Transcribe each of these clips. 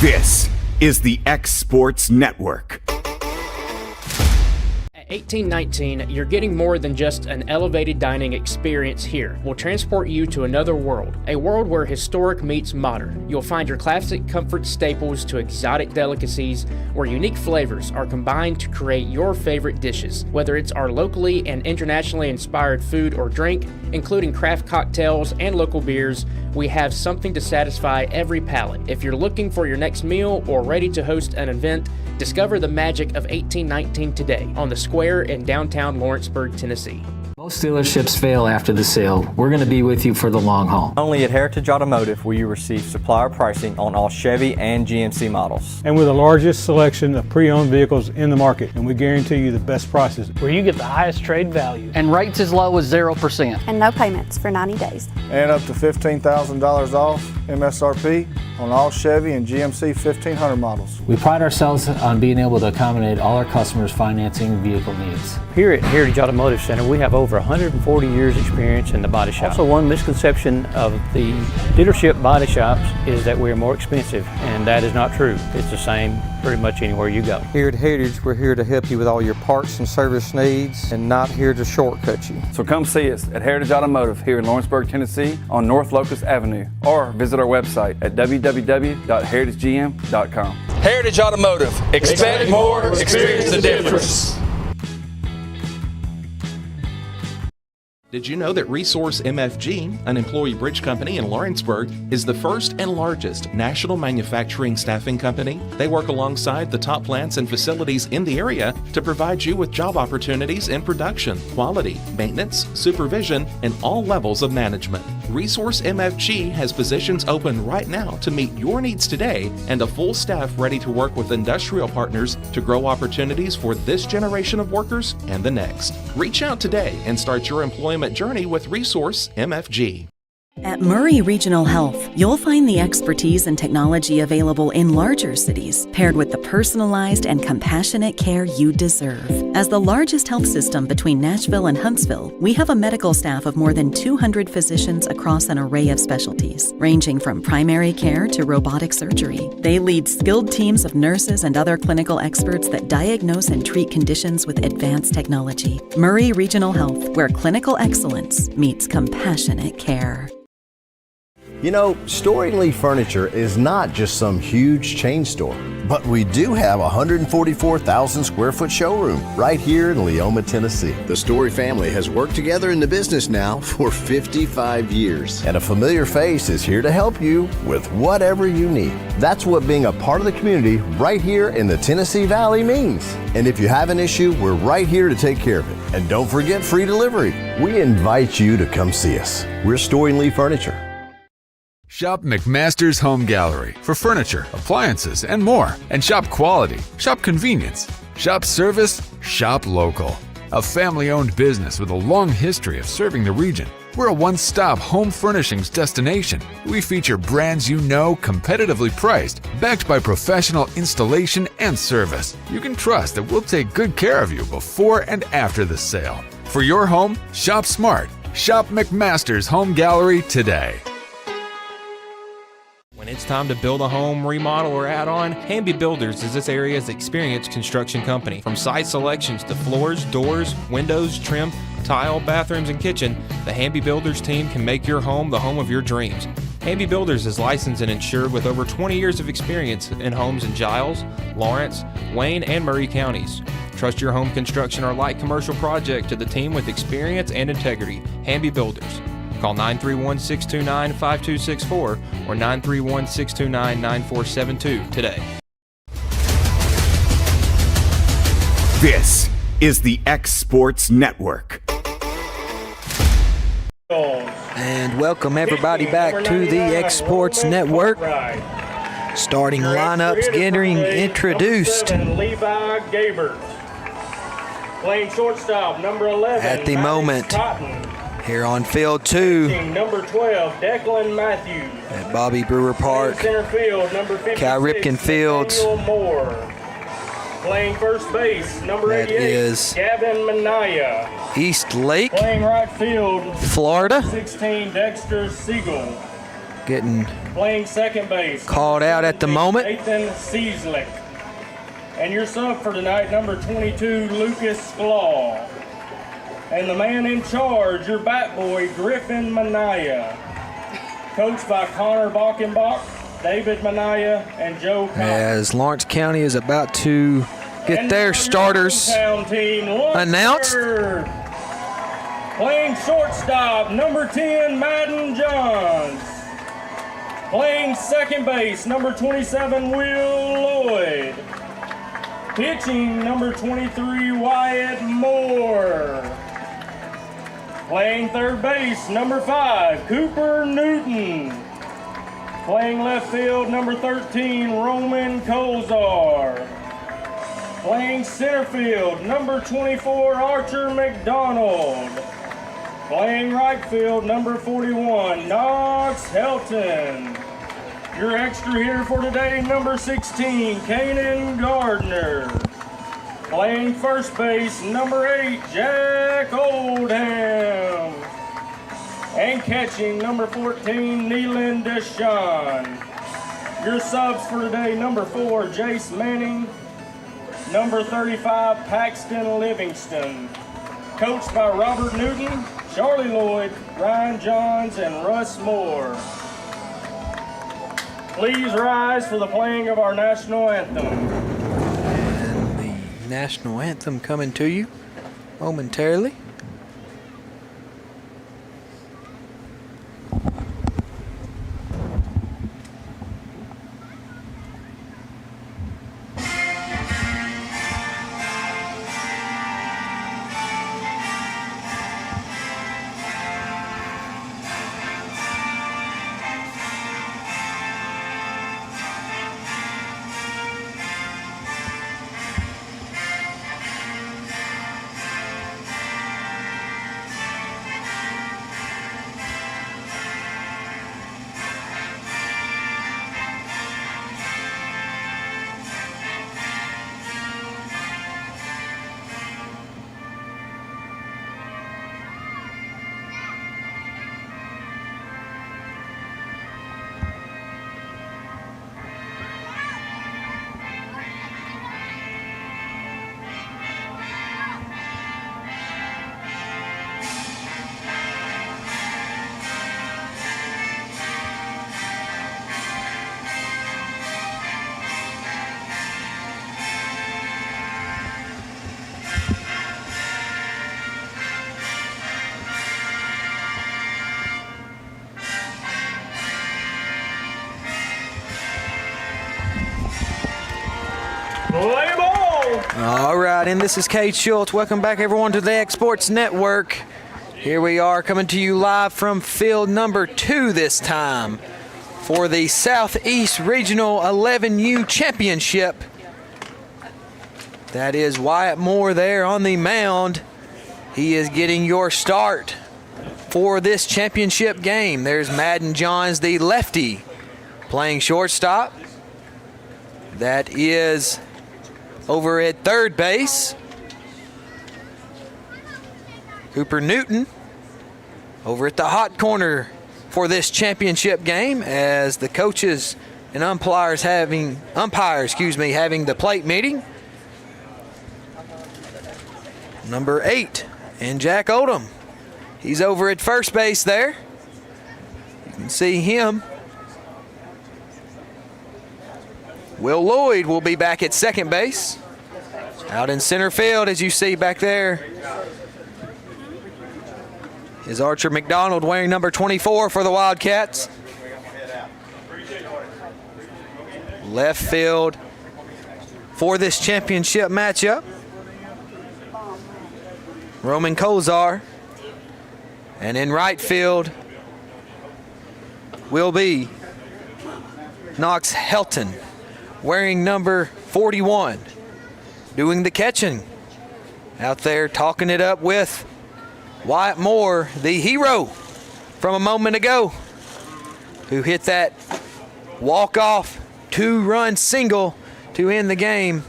This is the X Sports Network. At 1819, you're getting more than just an elevated dining experience here. We'll transport you to another world, a world where historic meets modern. You'll find your classic comfort staples to exotic delicacies, where unique flavors are combined to create your favorite dishes. Whether it's our locally and internationally inspired food or drink, including craft cocktails and local beers, we have something to satisfy every palate. If you're looking for your next meal or ready to host an event, discover the magic of 1819 today on the Square in downtown Lawrenceburg, Tennessee. Most dealerships fail after the sale. We're going to be with you for the long haul. Only at Heritage Automotive will you receive supplier pricing on all Chevy and GMC models. And we're the largest selection of pre-owned vehicles in the market, and we guarantee you the best prices. Where you get the highest trade value. And rates as low as 0%. And no payments for 90 days. And up to $15,000 off MSRP on all Chevy and GMC 1500 models. We pride ourselves on being able to accommodate all our customers' financing vehicle needs. Here at Heritage Automotive Center, we have over 140 years experience in the body shop. Also, one misconception of the dealership body shops is that we're more expensive, and that is not true. It's the same pretty much anywhere you go. Here at Heritage, we're here to help you with all your parts and service needs and not here to shortcut you. So come see us at Heritage Automotive here in Lawrenceburg, Tennessee on North Locust Avenue, or visit our website at www.heritagegm.com. Heritage Automotive. Expect more, experience the difference. Did you know that Resource MFG, an employee bridge company in Lawrenceburg, is the first and largest national manufacturing staffing company? They work alongside the top plants and facilities in the area to provide you with job opportunities in production, quality, maintenance, supervision, and all levels of management. Resource MFG has positions open right now to meet your needs today and a full staff ready to work with industrial partners to grow opportunities for this generation of workers and the next. Reach out today and start your employment journey with Resource MFG. At Murray Regional Health, you'll find the expertise and technology available in larger cities, paired with the personalized and compassionate care you deserve. As the largest health system between Nashville and Huntsville, we have a medical staff of more than 200 physicians across an array of specialties, ranging from primary care to robotic surgery. They lead skilled teams of nurses and other clinical experts that diagnose and treat conditions with advanced technology. Murray Regional Health, where clinical excellence meets compassionate care. You know, Storing Lee Furniture is not just some huge chain store, but we do have a 144,000 square foot showroom right here in Leoma, Tennessee. The Story family has worked together in the business now for 55 years. And a familiar face is here to help you with whatever you need. That's what being a part of the community right here in the Tennessee Valley means. And if you have an issue, we're right here to take care of it. And don't forget free delivery. We invite you to come see us. We're Storing Lee Furniture. Shop McMaster's Home Gallery for furniture, appliances, and more. And shop quality, shop convenience, shop service, shop local. A family-owned business with a long history of serving the region. We're a one-stop home furnishings destination. We feature brands you know, competitively priced, backed by professional installation and service. You can trust that we'll take good care of you before and after the sale. For your home, shop smart. Shop McMaster's Home Gallery today. When it's time to build a home, remodel, or add on, Hamby Builders is this area's experienced construction company. From site selections to floors, doors, windows, trim, tile, bathrooms, and kitchen, the Hamby Builders team can make your home the home of your dreams. Hamby Builders is licensed and insured with over 20 years of experience in homes in Giles, Lawrence, Wayne, and Murray counties. Trust your home construction or light commercial project to the team with experience and integrity. Hamby Builders. Call 931-629-5264 or 931-629-9472 today. This is the X Sports Network. And welcome everybody back to the X Sports Network. Starting lineups getting introduced. Levi Gabert. Playing shortstop, number 11. At the moment. Here on field 2, number 12, Declan Matthews. At Bobby Brewer Park, center field, number 56, Cal Ripken Fields. Moore. Playing first base, number 88, is Gavin Manaya. East Lake, playing right field, Florida. 16, Dexter Siegel. getting Playing second base. called out at the moment. Nathan Cieslik. And your sub for tonight, number 22, Lucas Sklar. And the man in charge, your bat boy, Griffin Manaya. Coached by Connor Balkenbach, David Manaya, and Joe Cox. As Lawrence County is about to get their starters announced. Playing shortstop, number 10, Madden Johns. Playing second base, number 27, Will Lloyd. Pitching, number 23, Wyatt Moore. Playing third base, number 5, Cooper Newton. Playing left field, number 13, Roman Kozar. Playing center field, number 24, Archer McDonald. Playing right field, number 41, Knox Helton. Your extra hitter for today, number 16, Kanan Gardner. Playing first base, number 8, Jack Oldham. And catching, number 14, Neelan Deshawn. Your subs for today, number 4, Jace Manning. Number 35, Paxton Livingston. Coached by Robert Newton, Charlie Lloyd, Ryan Johns, and Russ Moore. Please rise for the playing of our national anthem. And the national anthem coming to you momentarily. Play ball! All right, and this is Cade Schultz. Welcome back, everyone, to the X Sports Network. Here we are coming to you live from field number 2 this time for the Southeast Regional 11U Championship. That is Wyatt Moore there on the mound. He is getting your start for this championship game. There's Madden Johns, the lefty, playing shortstop. That is over at third base, Cooper Newton over at the hot corner for this championship game, as the coaches and umpires having the plate meeting. Number 8, and Jack Oldham. He's over at first base there. You can see him. Will Lloyd will be back at second base. Out in center field, as you see back there, is Archer McDonald wearing number 24 for the Wildcats. Left field for this championship matchup, Roman Kozar. And in right field will be Knox Helton, wearing number 41, doing the catching. Out there talking it up with Wyatt Moore, the hero from a moment ago, who hit that walk-off 2-run single to end the game.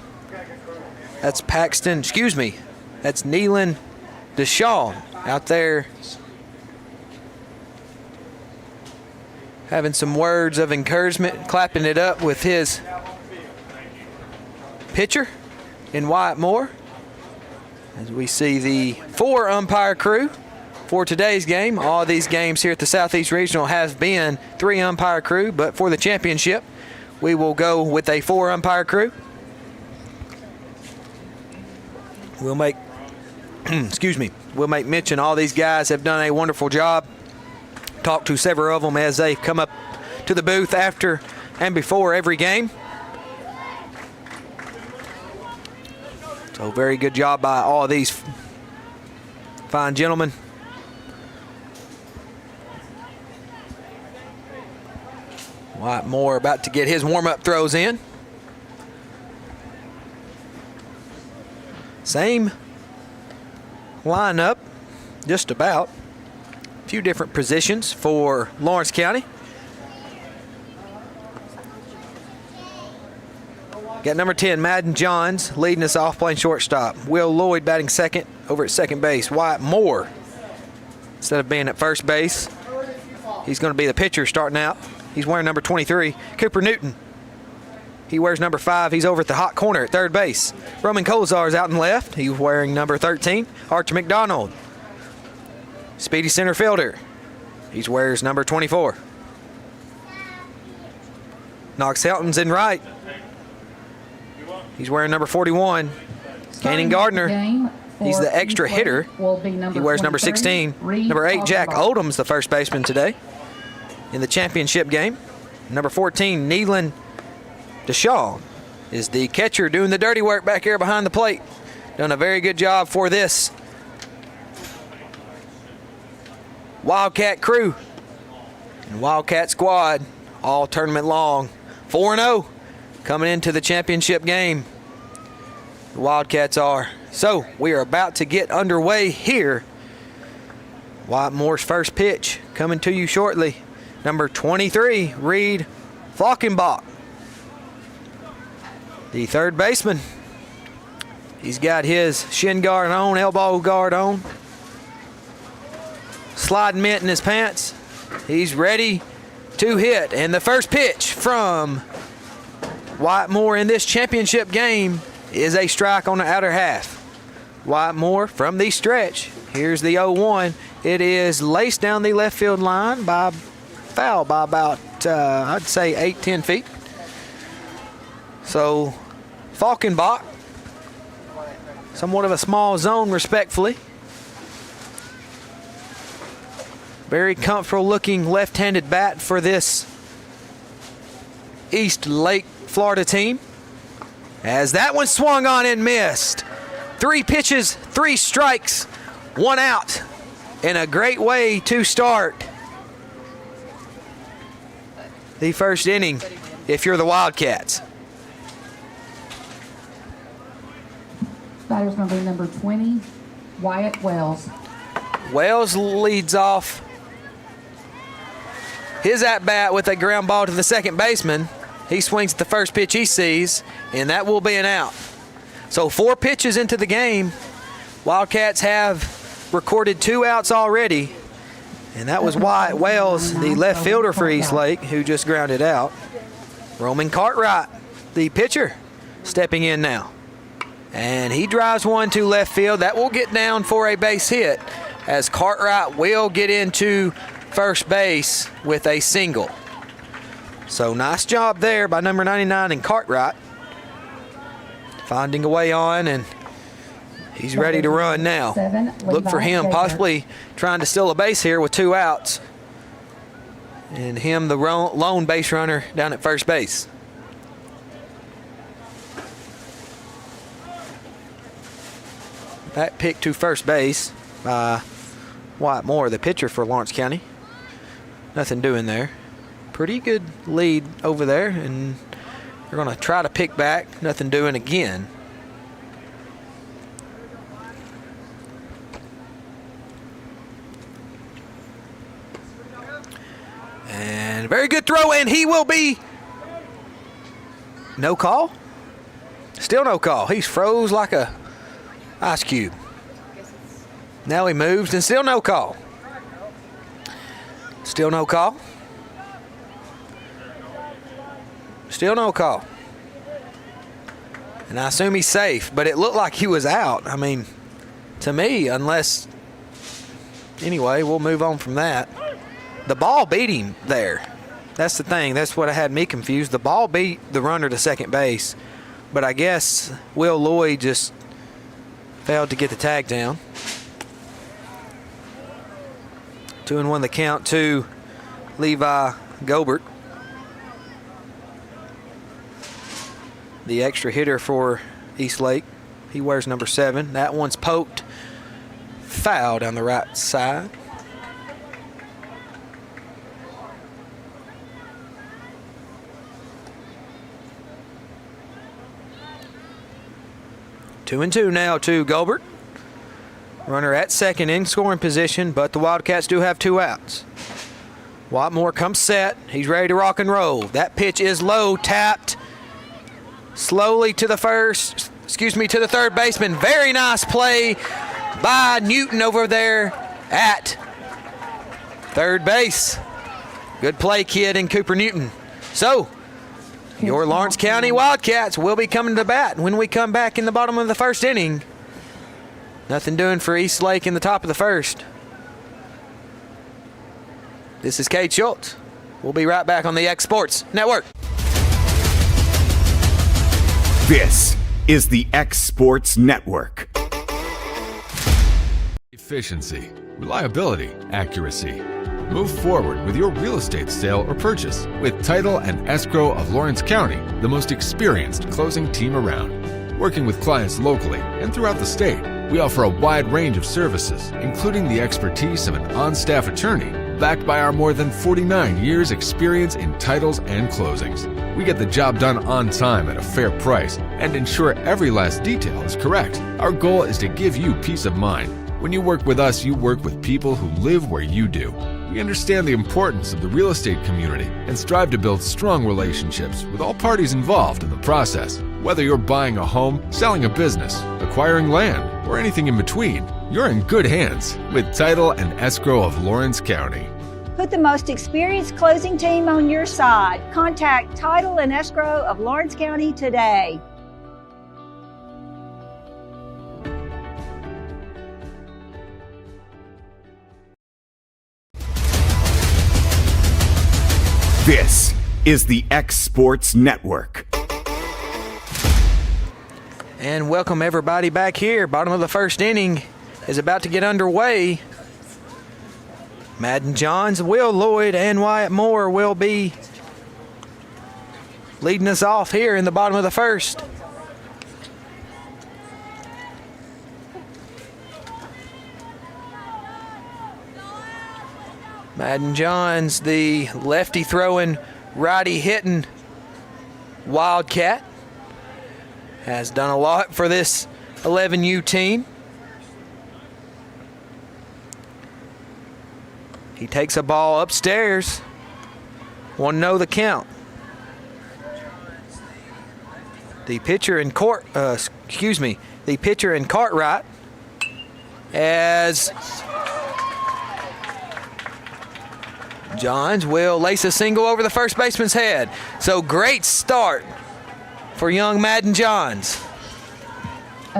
That's that's Neelan Deshawn out there having some words of encouragement, clapping it up with his pitcher in Wyatt Moore. As we see the 4 umpire crew for today's game. All these games here at the Southeast Regional have been 3 umpire crew, but for the championship, we will go with a 4 umpire crew. We'll make, we'll make mention all these guys have done a wonderful job. Talked to several of them as they come up to the booth after and before every game. So very good job by all these fine gentlemen. Wyatt Moore about to get his warm-up throws in. Same lineup, just about. A few different positions for Lawrence County. Got number 10, Madden Johns, leading us off playing shortstop. Will Lloyd batting second over at second base. Wyatt Moore, instead of being at first base, he's going to be the pitcher starting out. He's wearing number 23. Cooper Newton, he wears number 5. He's over at the hot corner at third base. Roman Kozar's out in left. He's wearing number 13. Archer McDonald, speedy center fielder. He wears number 24. Knox Helton's in right. He's wearing number 41. Kanan Gardner, he's the extra hitter. He wears number 16. Number 8, Jack Oldham's the first baseman today in the championship game. Number 14, Neelan DeShaw is the catcher doing the dirty work back here behind the plate. Done a very good job for this Wildcat crew and Wildcat squad all tournament long. 4-0 coming into the championship game. The Wildcats are. So we are about to get underway here. Wyatt Moore's first pitch coming to you shortly. Number 23, Reed Falkenbach, the third baseman. He's got his shin guard on, elbow guard on, sliding mitt in his pants. He's ready to hit. And the first pitch from Wyatt Moore in this championship game is a strike on the outer half. Wyatt Moore from the stretch. Here's the 0-1. It is laced down the left field line by foul by about, I'd say 8-10 feet. So Falkenbach, somewhat of a small zone respectfully. Very comfortable looking left-handed bat for this East Lake Florida team. As that one swung on and missed. 3 pitches, 3 strikes, 1 out. In a great way to start the first inning if you're the Wildcats. Batter's going to be number 20, Wyatt Wells. Wells leads off his at-bat with a ground ball to the second baseman. He swings at the first pitch he sees, and that will be an out. So 4 pitches into the game, Wildcats have recorded 2 outs already. And that was Wyatt Wells, the left fielder for East Lake, who just grounded out. Roman Cartwright, the pitcher, stepping in now. And he drives one to left field. That will get down for a base hit, as Cartwright will get into first base with a single. So nice job there by number 99 and Cartwright. Finding a way on, and he's ready to run now. Look for him possibly trying to steal a base here with 2 outs. And him, the lone base runner down at first base. That pick to first base by Wyatt Moore, the pitcher for Lawrence County. Nothing doing there. Pretty good lead over there, and they're going to try to pick back. Nothing doing again. And very good throw, and he will be no call. Still no call. He's froze like a ice cube. Now he moves, and still no call. Still no call. Still no call. And I assume he's safe, but it looked like he was out. I mean, to me, unless... Anyway, we'll move on from that. The ball beat him there. That's the thing. That's what had me confused. The ball beat the runner to second base, but I guess Will Lloyd just failed to get the tag down. 2-1 the count to Levi Gobert. The extra hitter for Eastlake. He wears number 7. That one's poked. Foul down the right side. Two and two now to Gobert. Runner at second in scoring position, but the Wildcats do have 2 outs. Watmore comes set. He's ready to rock and roll. That pitch is low, tapped slowly to the to the third baseman. Very nice play by Newton over there at third base. Good play, kid, and Cooper Newton. So, your Lawrence County Wildcats will be coming to bat when we come back in the bottom of the first inning. Nothing doing for Eastlake in the top of the first. This is Cade Schultz. We'll be right back on the X Sports Network. This is the X Sports Network. Efficiency, reliability, accuracy. Move forward with your real estate sale or purchase with Title and Escrow of Lawrence County, the most experienced closing team around. Working with clients locally and throughout the state, we offer a wide range of services, including the expertise of an on-staff attorney, backed by our more than 49 years experience in titles and closings. We get the job done on time at a fair price and ensure every last detail is correct. Our goal is to give you peace of mind. When you work with us, you work with people who live where you do. We understand the importance of the real estate community and strive to build strong relationships with all parties involved in the process. Whether you're buying a home, selling a business, acquiring land, or anything in between, you're in good hands with Title and Escrow of Lawrence County. Put the most experienced closing team on your side. Contact Title and Escrow of Lawrence County today. This is the X Sports Network. And welcome everybody back here. Bottom of the first inning is about to get underway. Madden Johns, Will Lloyd, and Wyatt Moore will be leading us off here in the bottom of the first. Madden Johns, the lefty throwing, righty hitting Wildcat, has done a lot for this 11U team. He takes a ball upstairs. 1-0 the count. The pitcher in the pitcher in Cartwright as Johns will lace a single over the first baseman's head. So great start for young Madden Johns.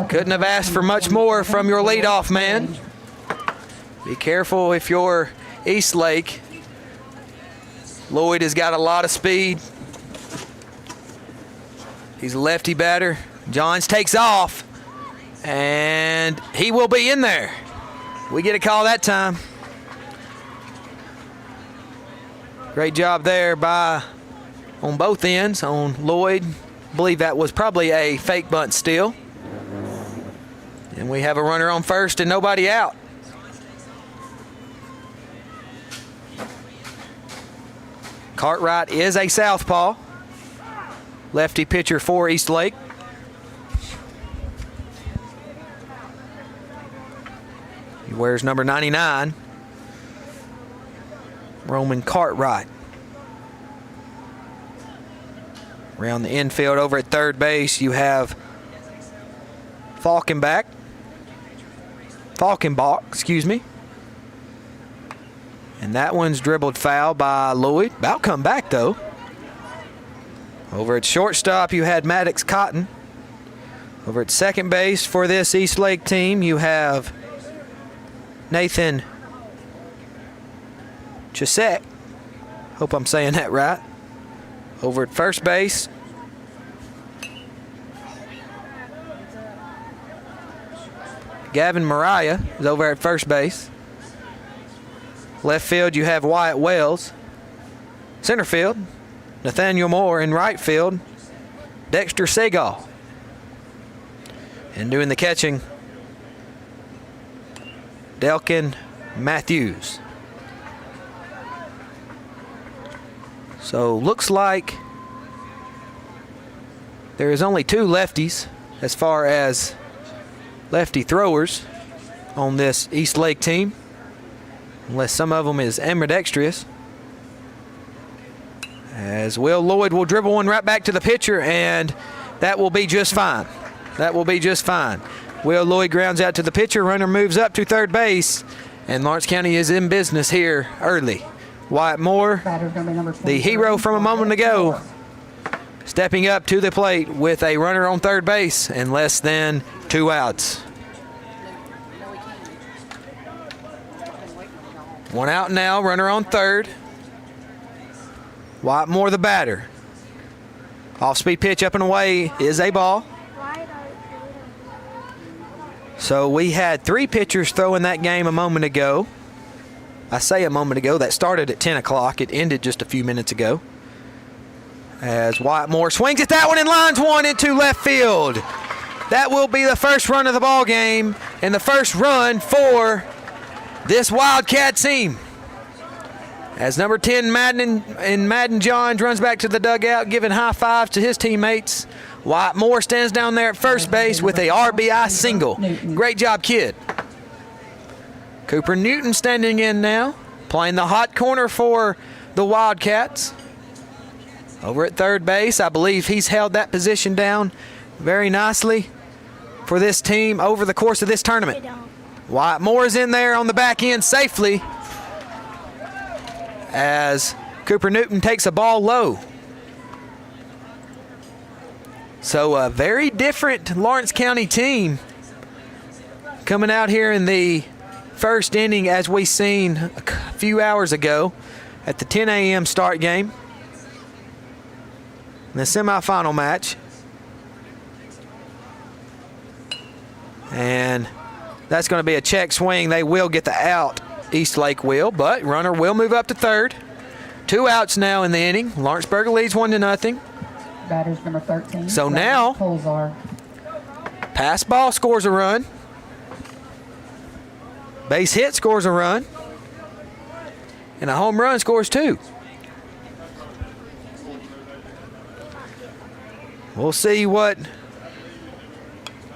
Couldn't have asked for much more from your leadoff man. Be careful if you're Eastlake. Lloyd has got a lot of speed. He's a lefty batter. Johns takes off, and he will be in there. We get a call that time. Great job there on both ends, on Lloyd. I believe that was probably a fake bunt steal. And we have a runner on first and nobody out. Cartwright is a southpaw. Lefty pitcher for Eastlake. He wears number 99. Roman Cartwright. Around the infield over at third base, you have Falkenbach, And that one's dribbled foul by Lloyd. About come back, though. Over at shortstop, you had Maddox Cotton. Over at second base for this East Lake team, you have Nathan Chisek. Hope I'm saying that right. Over at first base, Gavin Mariah is over at first base. Left field, you have Wyatt Wells. Center field, Nathaniel Moore. In right field, Dexter Segal. And doing the catching, Delkin Matthews. So looks like there is only 2 lefties as far as lefty throwers on this East Lake team, unless some of them is ambidextrous. As Will Lloyd will dribble one right back to the pitcher, and that will be just fine. That will be just fine. Will Lloyd grounds out to the pitcher. Runner moves up to third base, and Lawrence County is in business here early. Wyatt Moore, the hero from a moment ago, stepping up to the plate with a runner on third base and less than 2 outs. 1 out now, runner on third. Wyatt Moore, the batter. Off-speed pitch up and away is a ball. So we had 3 pitchers throwing that game a moment ago. I say a moment ago, that started at 10 o'clock. It ended just a few minutes ago. As Wyatt Moore swings at that one and lines one into left field. That will be the first run of the ball game and the first run for this Wildcat team. As number 10 Madden Johns runs back to the dugout, giving high fives to his teammates. Wyatt Moore stands down there at first base with a RBI single. Great job, kid. Cooper Newton standing in now, playing the hot corner for the Wildcats. Over at third base, I believe he's held that position down very nicely for this team over the course of this tournament. Wyatt Moore is in there on the back end safely as Cooper Newton takes a ball low. So a very different Lawrence County team coming out here in the first inning, as we seen a few hours ago at the 10 a.m. start game. In the semifinal match. And that's going to be a check swing. They will get the out, East Lake will, but runner will move up to third. 2 outs now in the inning. Lawrenceburg leads 1-0. Batters number 13. So now, pass ball scores a run. Base hit scores a run. And a home run scores 2. We'll see what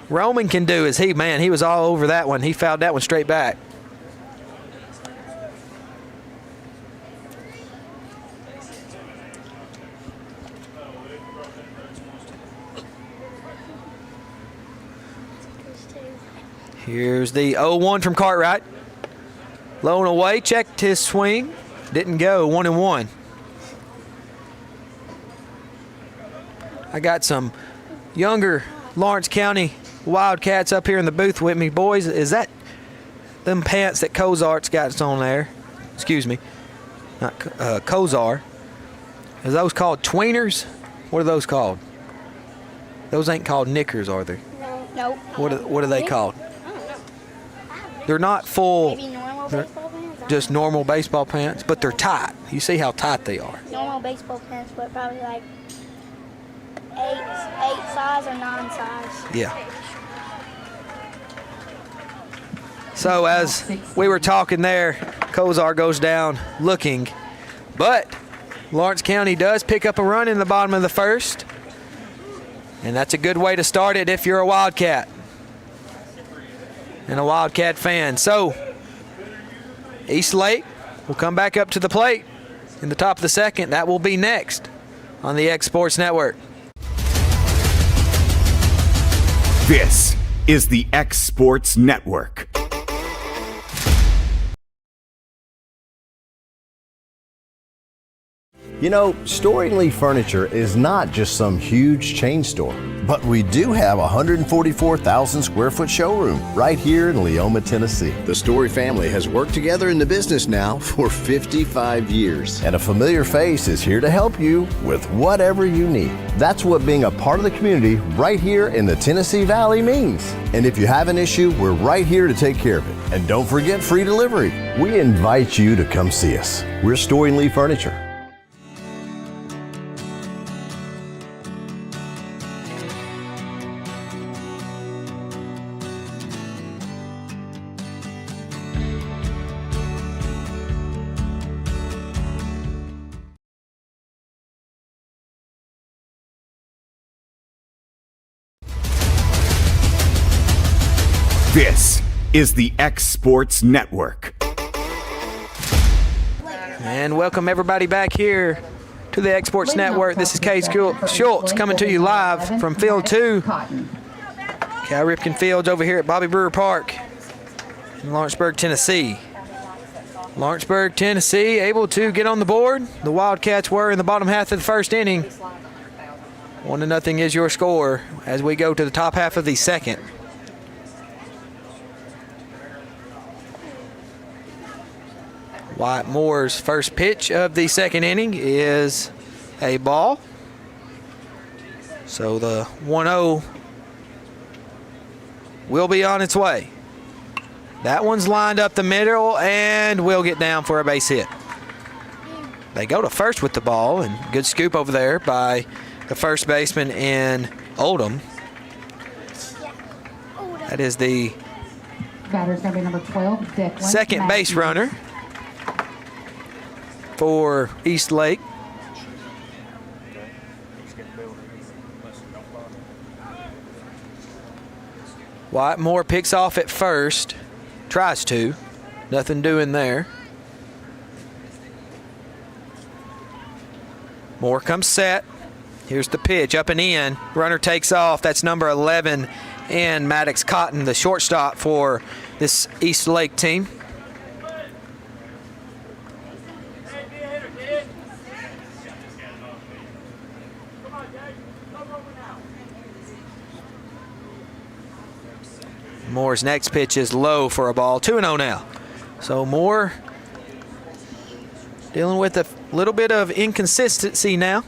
Roman can do. He was all over that one. He fouled that one straight back. Here's the 0-1 from Cartwright. Low and away, checked his swing. Didn't go, 1-1. I got some younger Lawrence County Wildcats up here in the booth with me. Boys, is that them pants that Cozart's got on there? Excuse me, not Cozart. Is those called tweeners? What are those called? Those ain't called knickers, are they? No. What are they called? They're not full. Maybe normal they're baseball pants? just normal baseball pants, but they're tight. You see how tight they are. Normal baseball pants, but probably like 8 size or 9 size. Yeah. So as we were talking there, Cozart goes down looking, but Lawrence County does pick up a run in the bottom of the first, and that's a good way to start it if you're a Wildcat and a Wildcat fan. So East Lake will come back up to the plate in the top of the second. That will be next on the X Sports Network. This is the X Sports Network. You know, Storing Lee Furniture is not just some huge chain store, but we do have a 144,000 square foot showroom right here in Leoma, Tennessee. The Story family has worked together in the business now for 55 years. And a familiar face is here to help you with whatever you need. That's what being a part of the community right here in the Tennessee Valley means. And if you have an issue, we're right here to take care of it. And don't forget free delivery. We invite you to come see us. We're Storing Lee Furniture. This is the X Sports Network. And welcome everybody back here to the X Sports Network. This is Case Schultz coming to you live from Field 2. Cal Ripken Fields over here at Bobby Brewer Park in Lawrenceburg, Tennessee. Lawrenceburg, Tennessee able to get on the board. The Wildcats were in the bottom half of the first inning. 1-0 is your score as we go to the top half of the second. Wyatt Moore's first pitch of the second inning is a ball. So the 1-0 will be on its way. That one's lined up the middle and will get down for a base hit. They go to first with the ball, and good scoop over there by the first baseman in Oldham. That is the Batter's going to be number 12, Declan second Matthews. base runner for East Lake. Wyatt Moore picks off at first, tries to, nothing doing there. Moore comes set. Here's the pitch, up and in. Runner takes off. That's number 11 in Maddox Cotton, the shortstop for this East Lake team. Moore's next pitch is low for a ball. 2-0 now. So Moore dealing with a little bit of inconsistency now,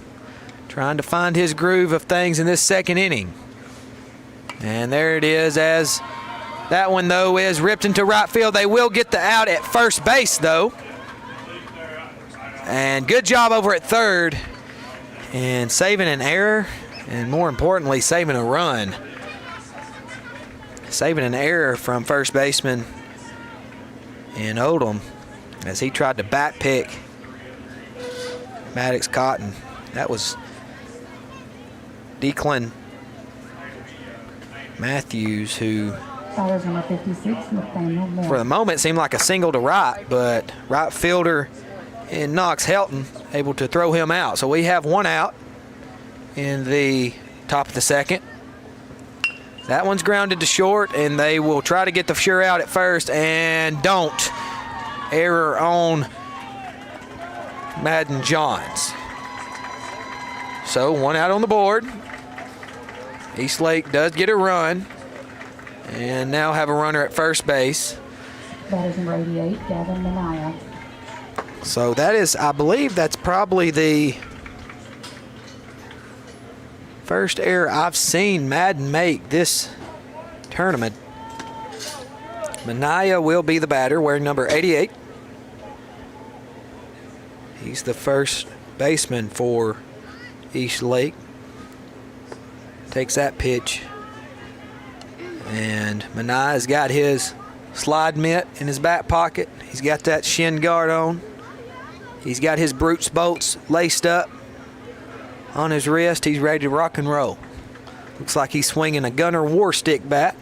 trying to find his groove of things in this second inning. And there it is, as that one, though, is ripped into right field. They will get the out at first base, though. And good job over at third and saving an error, and more importantly, saving a run. Saving an error from first baseman in Oldham as he tried to bat pick Maddox Cotton. That was Declan Matthews, who Batter's number 56, Nathaniel Moore. for the moment seemed like a single to right, but right fielder in Knox Helton able to throw him out. So we have one out in the top of the second. That one's grounded to short, and they will try to get the sure out at first and don't. Error on Madden Johns. So one out on the board. East Lake does get a run and now have a runner at first base. Batter's number 88, Gavin Minaya. So that is, I believe that's probably the first error I've seen Madden make this tournament. Minaya will be the batter, wearing number 88. He's the first baseman for East Lake. Takes that pitch. And Minaya's got his slide mitt in his back pocket. He's got that shin guard on. He's got his Brutes bolts laced up on his wrist. He's ready to rock and roll. Looks like he's swinging a Gunner War Stick bat.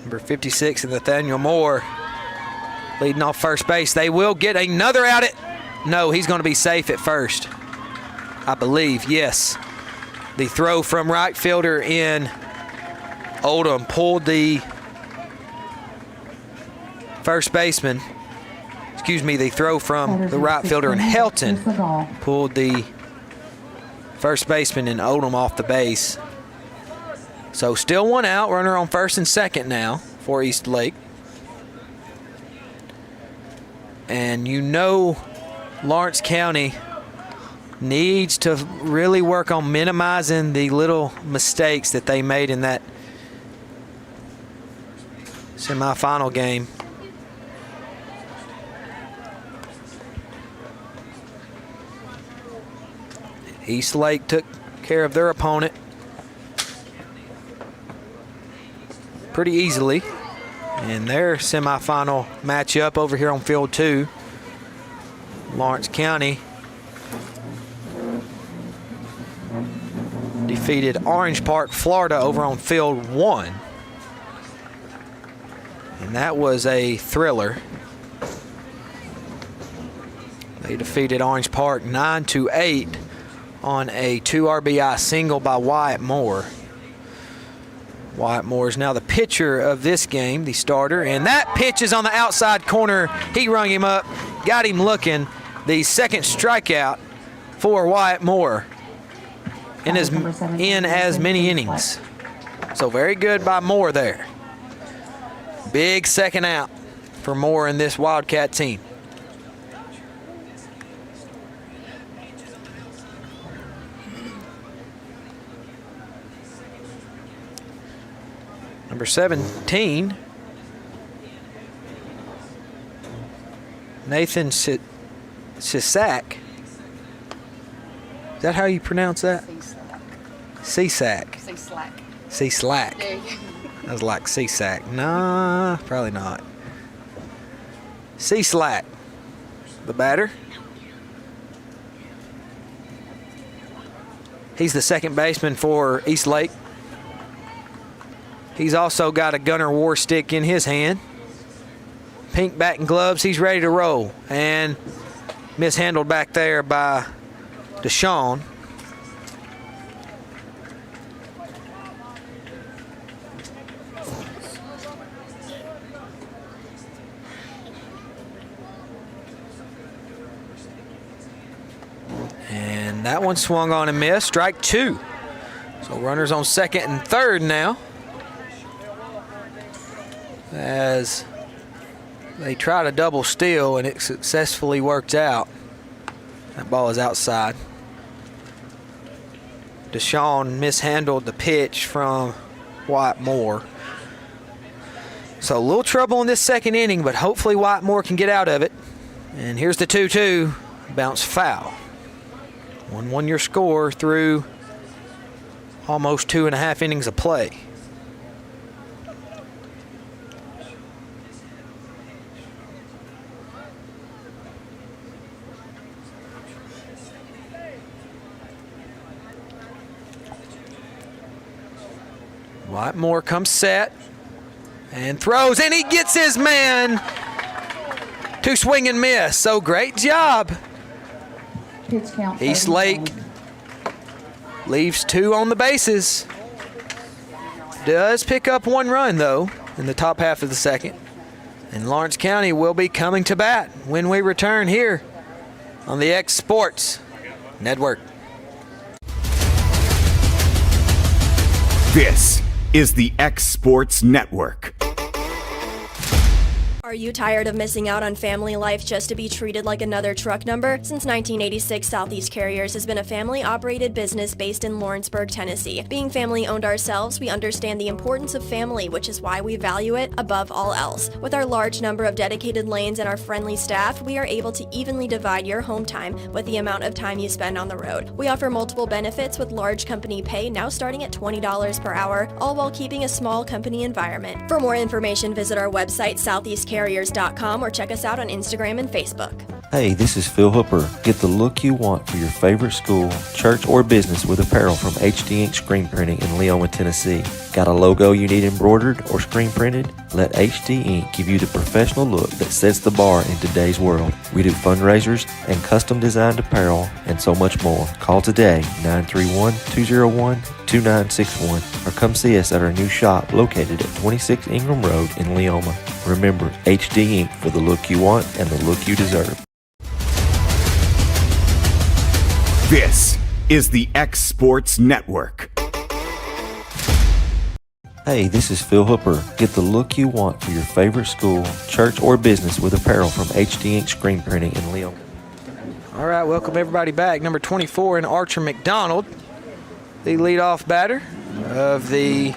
Number 56, Nathaniel Moore leading off first base. They will get another out at, no, he's going to be safe at first, I believe, yes. The throw from right fielder in Oldham pulled the first baseman, the throw from the right fielder in Helton pulled the first baseman in Oldham off the base. So still one out, runner on first and second now for East Lake. And you know Lawrence County needs to really work on minimizing the little mistakes that they made in that semifinal game. East Lake took care of their opponent pretty easily in their semifinal matchup over here on field 2. Lawrence County defeated Orange Park, Florida over on field 1. And that was a thriller. They defeated Orange Park 9-8 on a 2 RBI single by Wyatt Moore. Wyatt Moore is now the pitcher of this game, the starter, and that pitch is on the outside corner. He rung him up, got him looking. The second strikeout for Wyatt Moore in as many innings. So very good by Moore there. Big second out for Moore and this Wildcat team. Number 17, Nathan Sisak. Is that how you pronounce that? C-Sack. C-Slack. I was like C-Sack. Nah, probably not. C-Slack, the batter. He's the second baseman for East Lake. He's also got a Gunner War stick in his hand. Pink batting gloves, he's ready to roll. And mishandled back there by Deshaun. And that one swung on and missed, strike 2. So runners on second and third now, as they try to double steal, and it successfully worked out. That ball is outside. Deshaun mishandled the pitch from Wyatt Moore. So a little trouble in this second inning, but hopefully Wyatt Moore can get out of it. And here's the 2-2, bounce foul. 1-1 your score through almost 2.5 innings of play. Wyatt Moore comes set and throws, and he gets his man to swing and miss. So great job. East Lake leaves 2 on the bases. Does pick up 1 run, though, in the top half of the second. And Lawrence County will be coming to bat when we return here on the X Sports Network. This is the X Sports Network. Are you tired of missing out on family life just to be treated like another truck number? Since 1986, Southeast Carriers has been a family-operated business based in Lawrenceburg, Tennessee. Being family-owned ourselves, we understand the importance of family, which is why we value it above all else. With our large number of dedicated lanes and our friendly staff, we are able to evenly divide your home time with the amount of time you spend on the road. We offer multiple benefits with large company pay now starting at $20 per hour, all while keeping a small company environment. For more information, visit our website, southeastcarriers.com, or check us out on Instagram and Facebook. Hey, this is Phil Hooper. Get the look you want for your favorite school, church, or business with apparel from HD Ink Screen Printing in Leoma, Tennessee. Got a logo you need embroidered or screen printed? Let HD Ink give you the professional look that sets the bar in today's world. We do fundraisers and custom designed apparel and so much more. Call today, 931-201-2961, or come see us at our new shop located at 26 Ingram Road in Leoma. Remember, HD Ink for the look you want and the look you deserve. This is the X Sports Network. Hey, this is Phil Hooper. Get the look you want for your favorite school, church, or business with apparel from HD Ink Screen Printing in Leoma. All right, welcome everybody back. Number 24 in Archer McDonald, the leadoff batter of the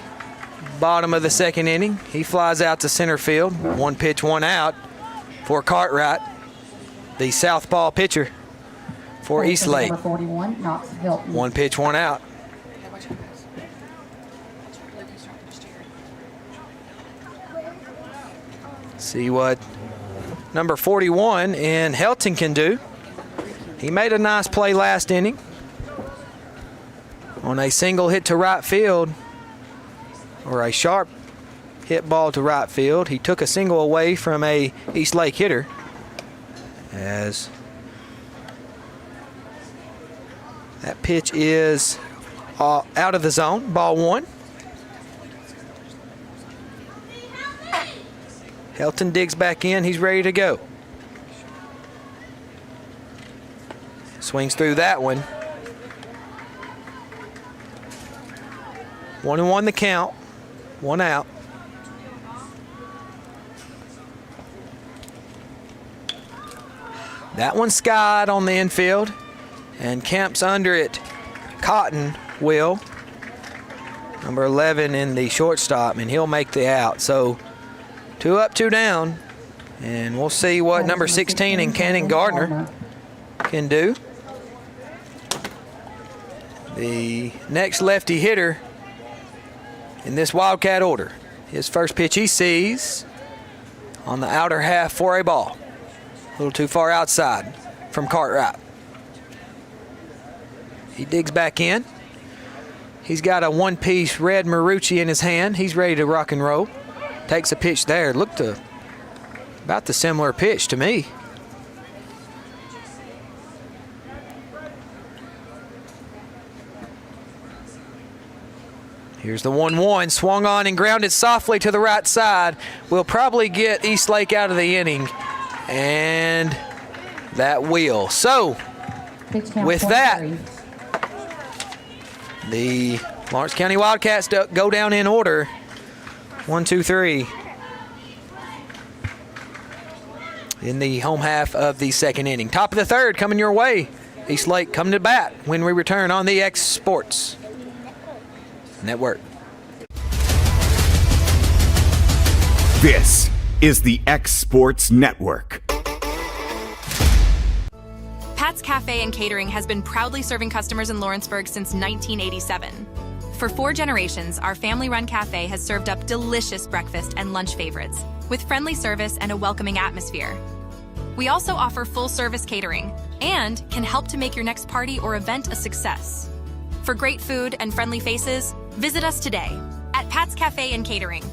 bottom of the second inning. He flies out to center field. 1 pitch, 1 out for Cartwright, the southpaw pitcher for Eastlake. Number 41, Knox Hilton. 1 pitch, 1 out. See what number 41 in Helton can do. He made a nice play last inning on a single hit to right field, or a sharp hit ball to right field. He took a single away from a Eastlake hitter, as that pitch is out of the zone, ball 1. Helton digs back in, he's ready to go. Swings through that one. 1-1 the count, 1 out. That one skied on the infield, and Kemp's under it. Cotton will, number 11 in the shortstop, and he'll make the out. So 2 up, 2 down, and we'll see what number 16 in Cannon Gardner can do. The next lefty hitter in this Wildcat order. His first pitch he sees on the outer half for a ball. A little too far outside from Cartwright. He digs back in. He's got a 1-piece red Marucci in his hand. He's ready to rock and roll. Takes a pitch there. Looked about the similar pitch to me. Here's the 1-1, swung on and grounded softly to the right side. We'll probably get Eastlake out of the inning, and that will. So, with that, the Lawrence County Wildcats go down in order. 1, 2, 3. In the home half of the second inning. Top of the third coming your way. Eastlake coming to bat when we return on the X Sports Network. This is the X Sports Network. Pat's Cafe and Catering has been proudly serving customers in Lawrenceburg since 1987. For 4 generations, our family-run cafe has served up delicious breakfast and lunch favorites with friendly service and a welcoming atmosphere. We also offer full-service catering and can help to make your next party or event a success. For great food and friendly faces, visit us today at Pat's Cafe and Catering.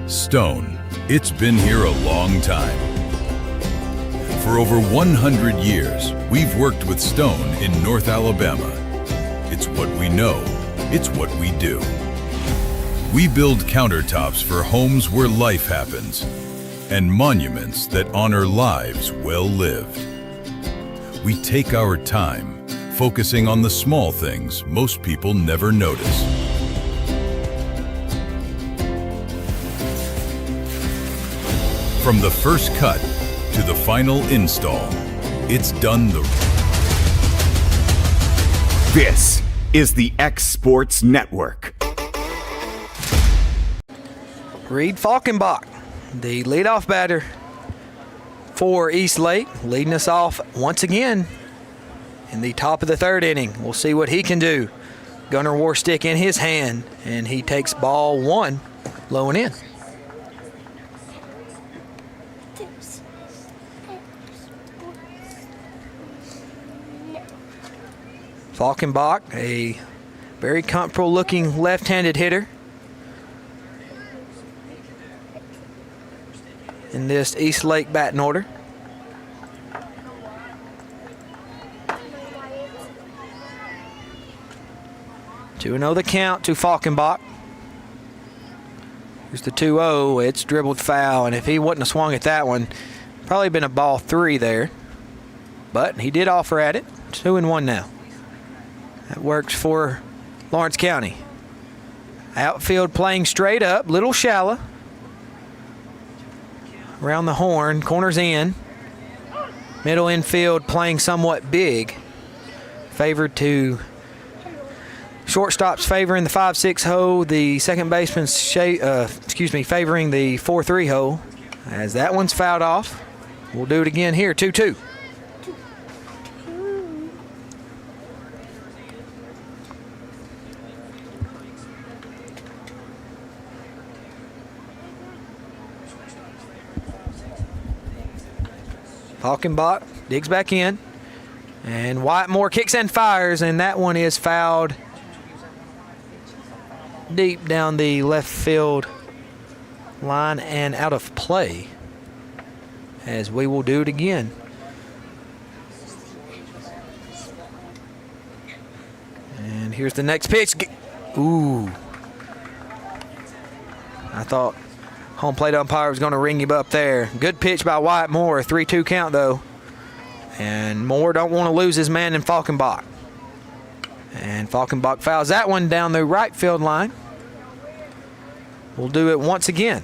Stone. It's been here a long time. For over 100 years, we've worked with Stone in North Alabama. It's what we know. It's what we do. We build countertops for homes where life happens and monuments that honor lives well lived. We take our time, focusing on the small things most people never notice. From the first cut to the final install, it's done the... This is the X Sports Network. Reed Falkenbach, the leadoff batter for Eastlake, leading us off once again in the top of the third inning. We'll see what he can do. Gunner War stick in his hand, and he takes ball 1, low and in. Falkenbach, a very comfortable looking left-handed hitter in this East Lake batting order. Two 2-0 the count to Falkenbach. Here's the 2-0. It's dribbled foul, and if he wouldn't have swung at that one, probably been a ball 3 there. But he did offer at it. 2-1 now. That works for Lawrence County. Outfield playing straight up, little shallow. Around the horn, corners in. Middle infield playing somewhat big. Favored to shortstops favoring the 5-6 hole. The second baseman's favoring the 4-3 hole. As that one's fouled off. We'll do it again here, 2-2. Falkenbach digs back in, and Whitemore kicks and fires, and that one is fouled deep down the left field line and out of play, as we will do it again. And here's the next pitch. Ooh. I thought home plate umpire was going to ring him up there. Good pitch by Whitemore. 3-2 count, though. And Moore don't want to lose his man in Falkenbach. And Falkenbach fouls that one down the right field line. We'll do it once again.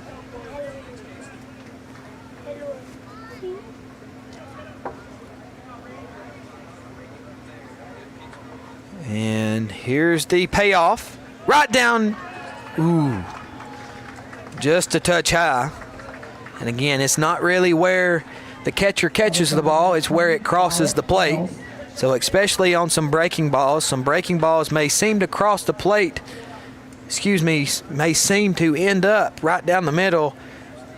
And here's the payoff. Right down. Ooh. Just a touch high. And again, it's not really where the catcher catches the ball, it's where it crosses the plate. So especially on some breaking balls may seem to cross the plate, may seem to end up right down the middle,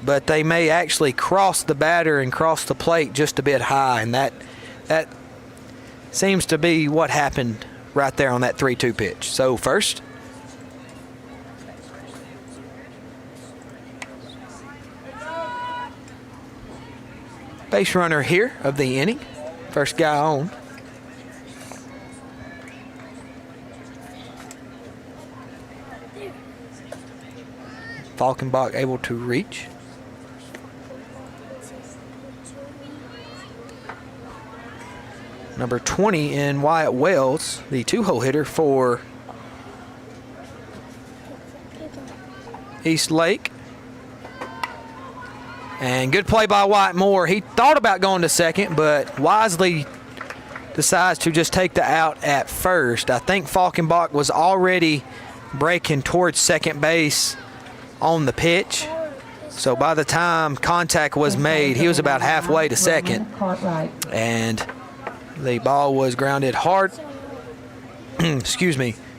but they may actually cross the batter and cross the plate just a bit high, and that seems to be what happened right there on that 3-2 pitch. So first, base runner here of the inning. First guy on. Falkenbach able to reach. Number 20 in Wyatt Wells, the 2-hole hitter for East Lake. And good play by Whitemore. He thought about going to second, but wisely decides to just take the out at first. I think Falkenbach was already breaking towards second base on the pitch. So by the time contact was made, he was about halfway to second. And the ball was grounded hard,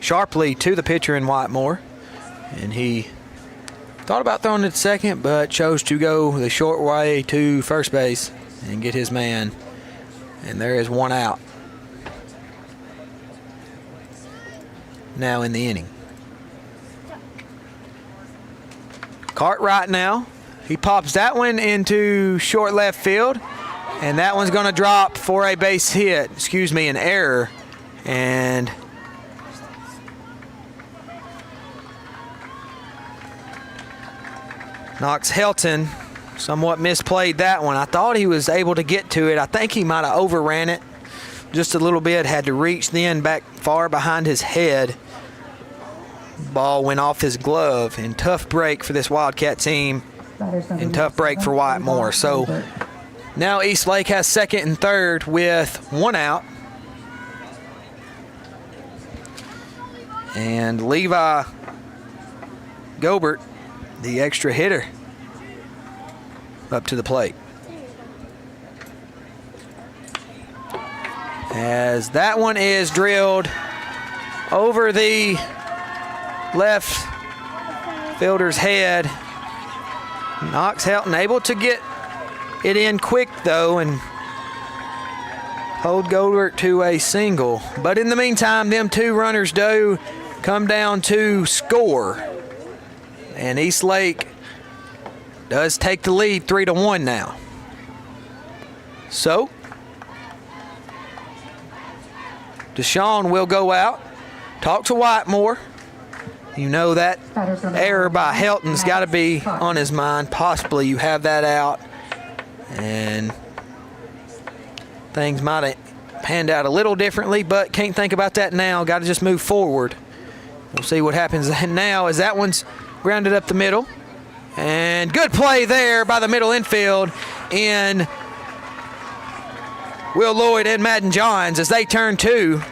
sharply to the pitcher in Whitemore. And he thought about throwing it to second, but chose to go the short way to first base and get his man. And there is one out now in the inning. Cartwright now. He pops that one into short left field, and that one's going to drop for a base hit, an error. And Knox Helton somewhat misplayed that one. I thought he was able to get to it. I think he might have overran it just a little bit, had to reach then back far behind his head. Ball went off his glove, and tough break for this Wildcat team, and tough break for Whitemore. So now East Lake has second and third with one out. And Levi Gobert, the extra hitter, up to the plate. As that one is drilled over the left fielder's head. Knox Helton able to get it in quick though and hold Goldberg to a single. But in the meantime, them two runners do come down to score. And Eastlake does take the lead 3-1 now. So Deshaun will go out, talk to Whitemore. You know that error by Helton's got to be on his mind. Possibly you have that out, and things might have panned out a little differently, but can't think about that now. Got to just move forward. We'll see what happens now as that one's grounded up the middle. And good play there by the middle infield in Will Lloyd and Madden Johns as they turn two.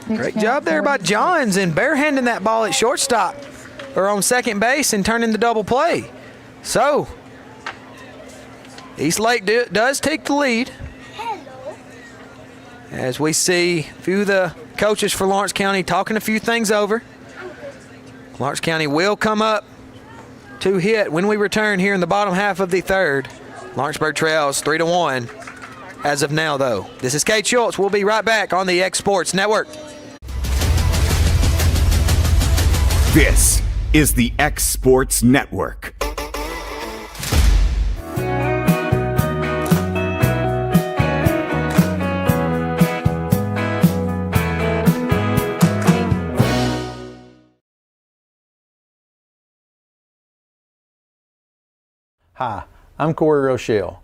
Great job there by Johns in barehanding that ball at shortstop or on second base and turning the double play. So Eastlake does take the lead. As we see a few of the coaches for Lawrence County talking a few things over. Lawrence County will come up to hit when we return here in the bottom half of the third. Lawrenceburg trails 3-1 as of now, though. This is Kate Schultz. We'll be right back on the X Sports Network. This is the X Sports Network. Hi, I'm Corey Rochelle,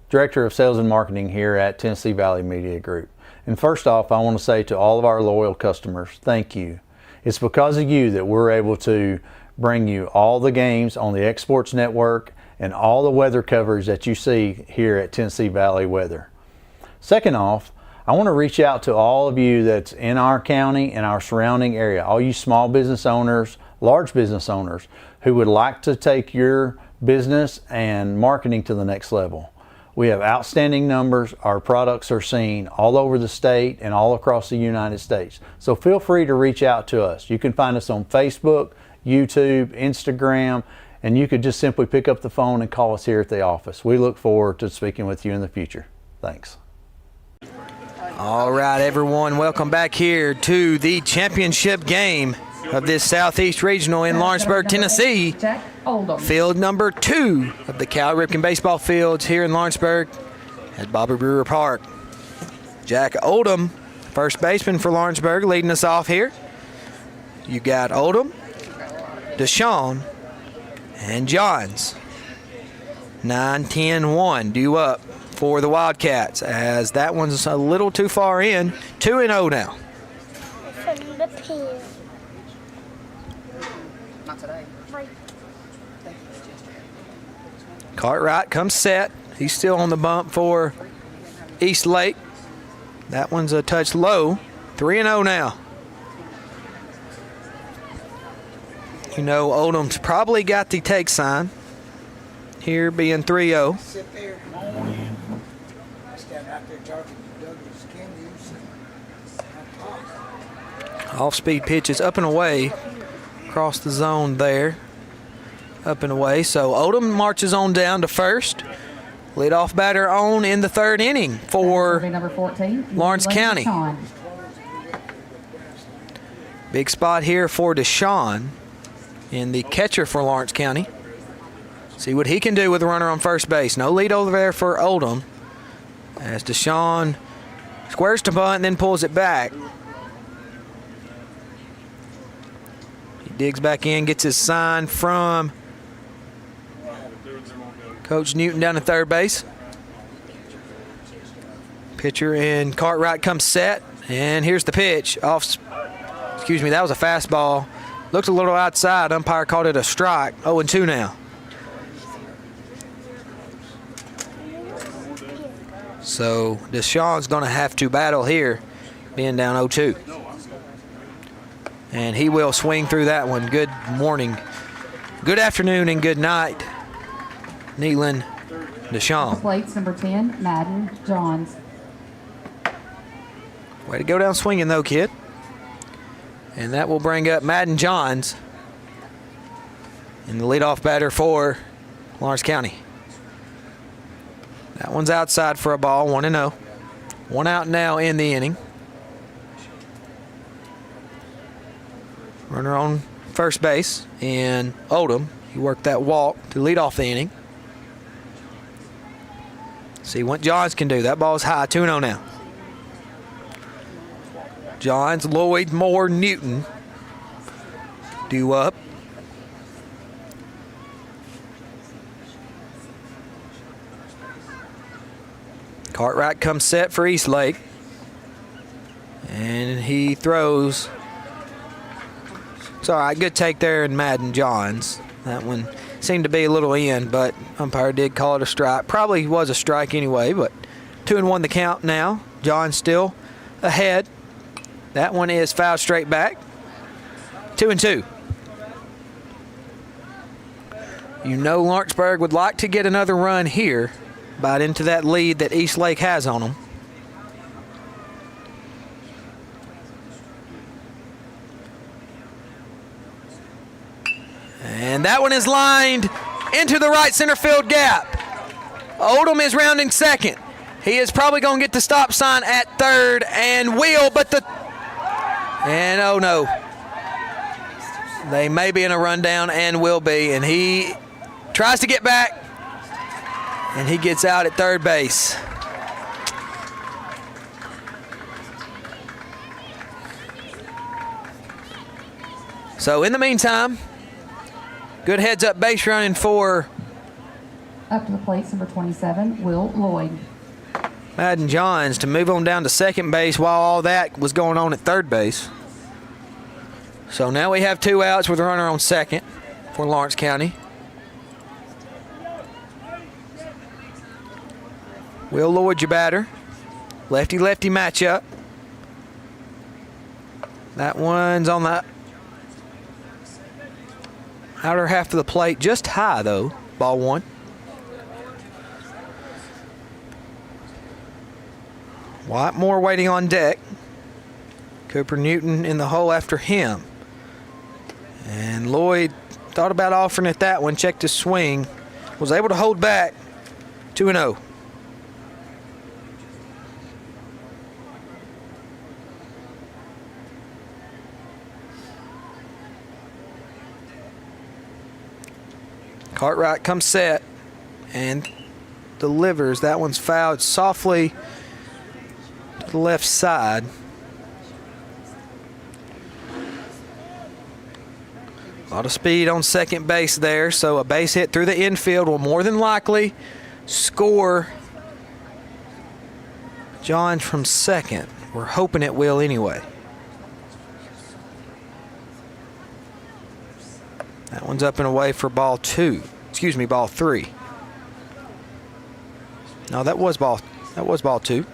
Director of Sales and Marketing here at Tennessee Valley Media Group. And first off, I want to say to all of our loyal customers, thank you. It's because of you that we're able to bring you all the games on the X Sports Network and all the weather coverage that you see here at Tennessee Valley Weather. Second off, I want to reach out to all of you that's in our county and our surrounding area, all you small business owners, large business owners who would like to take your business and marketing to the next level. We have outstanding numbers. Our products are seen all over the state and all across the United States. So feel free to reach out to us. You can find us on Facebook, YouTube, Instagram, and you could just simply pick up the phone and call us here at the office. We look forward to speaking with you in the future. Thanks. All right, everyone, welcome back here to the championship game of this Southeast Regional in Lawrenceburg, Tennessee. Field number 2 of the Cal Ripken baseball fields here in Lawrenceburg at Bobby Brewer Park. Jack Oldham, first baseman for Lawrenceburg, leading us off here. You got Oldham, Deshaun, and Johns. 9-10-1 due up for the Wildcats as that one's a little too far in. 2-0 now. Cartwright comes set. He's still on the bump for Eastlake. That one's a touch low. 3-0 now. You know, Oldham's probably got the take sign. Here being 3-0. Off-speed pitches up and away across the zone there. Up and away. So Oldham marches on down to first. Leadoff batter on in the third inning for number 14, Lawrence County. Deshaun. Big spot here for Deshaun in the catcher for Lawrence County. See what he can do with a runner on first base. No lead over there for Oldham as Deshaun squares to bunt and then pulls it back. He digs back in, gets his sign from Coach Newton down at third base. Pitcher in Cartwright comes set, and here's the pitch. That was a fastball. Looked a little outside. Umpire called it a strike. 0-2 now. So Deshaun's going to have to battle here, being down 0-2. And he will swing through that one. Good morning, good afternoon, and good night, Nealon Deshaun. Plates number 10, Madden Johns. Way to go down swinging though, kid. And that will bring up Madden Johns in the leadoff batter for Lawrence County. That one's outside for a ball, 1-0. One out now in the inning. Runner on first base, and Odom, he worked that walk to lead off the inning. See what Johns can do. That ball's high, 2-0 now. Johns, Lloyd, Moore, Newton due up. Cartwright comes set for Eastlake. And he throws. It's all right, good take there in Madden Johns. That one seemed to be a little in, but umpire did call it a strike. Probably was a strike anyway, but 2-1 the count now. Johns still ahead. That one is foul straight back. 2-2. You know Lawrenceburg would like to get another run here, bite into that lead that Eastlake has on them. And that one is lined into the right center field gap. Odom is rounding second. He is probably going to get the stop sign at third and will, but and oh no. They may be in a rundown and will be, and he tries to get back, and he gets out at third base. So in the meantime, good heads-up base running for Up to the plate, number 27, Will Lloyd. Madden Johns to move on down to second base while all that was going on at third base. So now we have 2 outs with a runner on second for Lawrence County. Will Lloyd, your batter. Lefty-lefty matchup. That one's on the outer half of the plate, just high though. Ball 1. Wyatt Moore waiting on deck. Cooper Newton in the hole after him. And Lloyd thought about offering at that one, checked his swing, was able to hold back. 2-0. Cartwright comes set and delivers. That one's fouled softly to the left side. A lot of speed on second base there, so a base hit through the infield will more than likely score Johns from second. We're hoping it will anyway. That one's up and away for ball 2. Excuse me, ball 3. No, that was ball 2.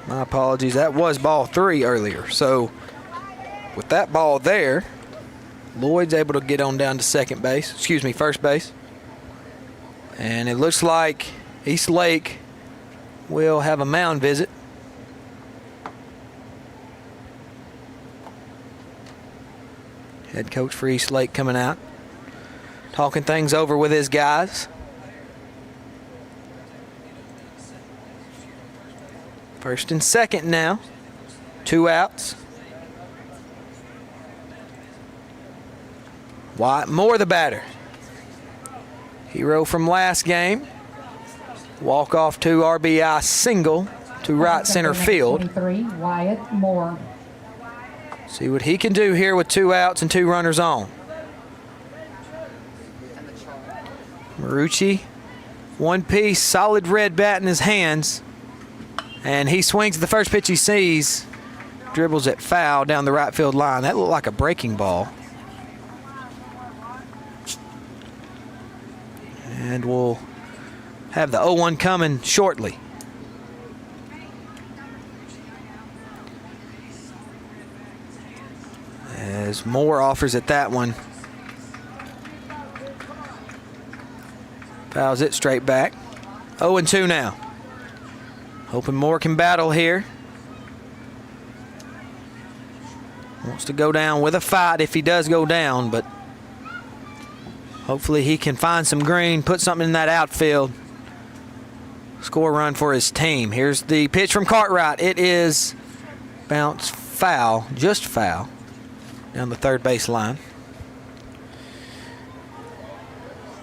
My apologies, that was ball 3 earlier. So with that ball there, Lloyd's able to get on down to first base. And it looks like Eastlake will have a mound visit. Head coach for Eastlake coming out, talking things over with his guys. First and second now. 2 outs. Wyatt Moore, the batter. Hero from last game. Walk-off 2 RBI single to right center field. 23, Wyatt Moore. See what he can do here with 2 outs and 2 runners on. Marucci, one-piece, solid red bat in his hands. And he swings the first pitch he sees, dribbles it foul down the right field line. That looked like a breaking ball. And we'll have the 0-1 coming shortly. As Moore offers at that one. Fouls it straight back. 0-2 now. Hoping Moore can battle here. Wants to go down with a fight if he does go down, but hopefully he can find some green, put something in that outfield. Score run for his team. Here's the pitch from Cartwright. It is bounce foul, just foul, down the third base line.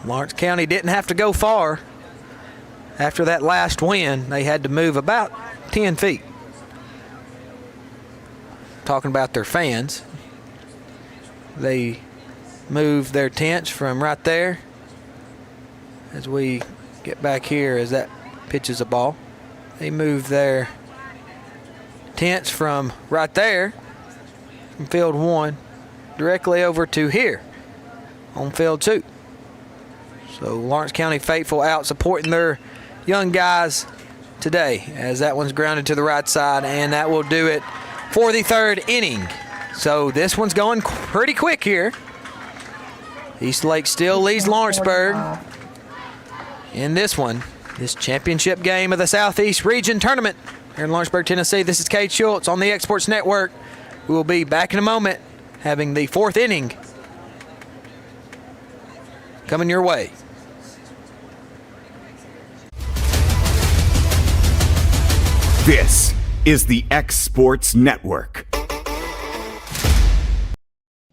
Lawrence County didn't have to go far. After that last win, they had to move about 10 feet. Talking about their fans. They moved their tents from right there. As we get back here, as that pitches a ball. They moved their tents from right there, from field 1, directly over to here on field 2. So Lawrence County faithful out supporting their young guys today, as that one's grounded to the right side, and that will do it for the third inning. So this one's going pretty quick here. East Lake still leads Lawrenceburg in this one, this championship game of the Southeast Region Tournament here in Lawrenceburg, Tennessee. This is Cade Schultz on the Exports Network. We will be back in a moment having the fourth inning coming your way. This is the X Sports Network.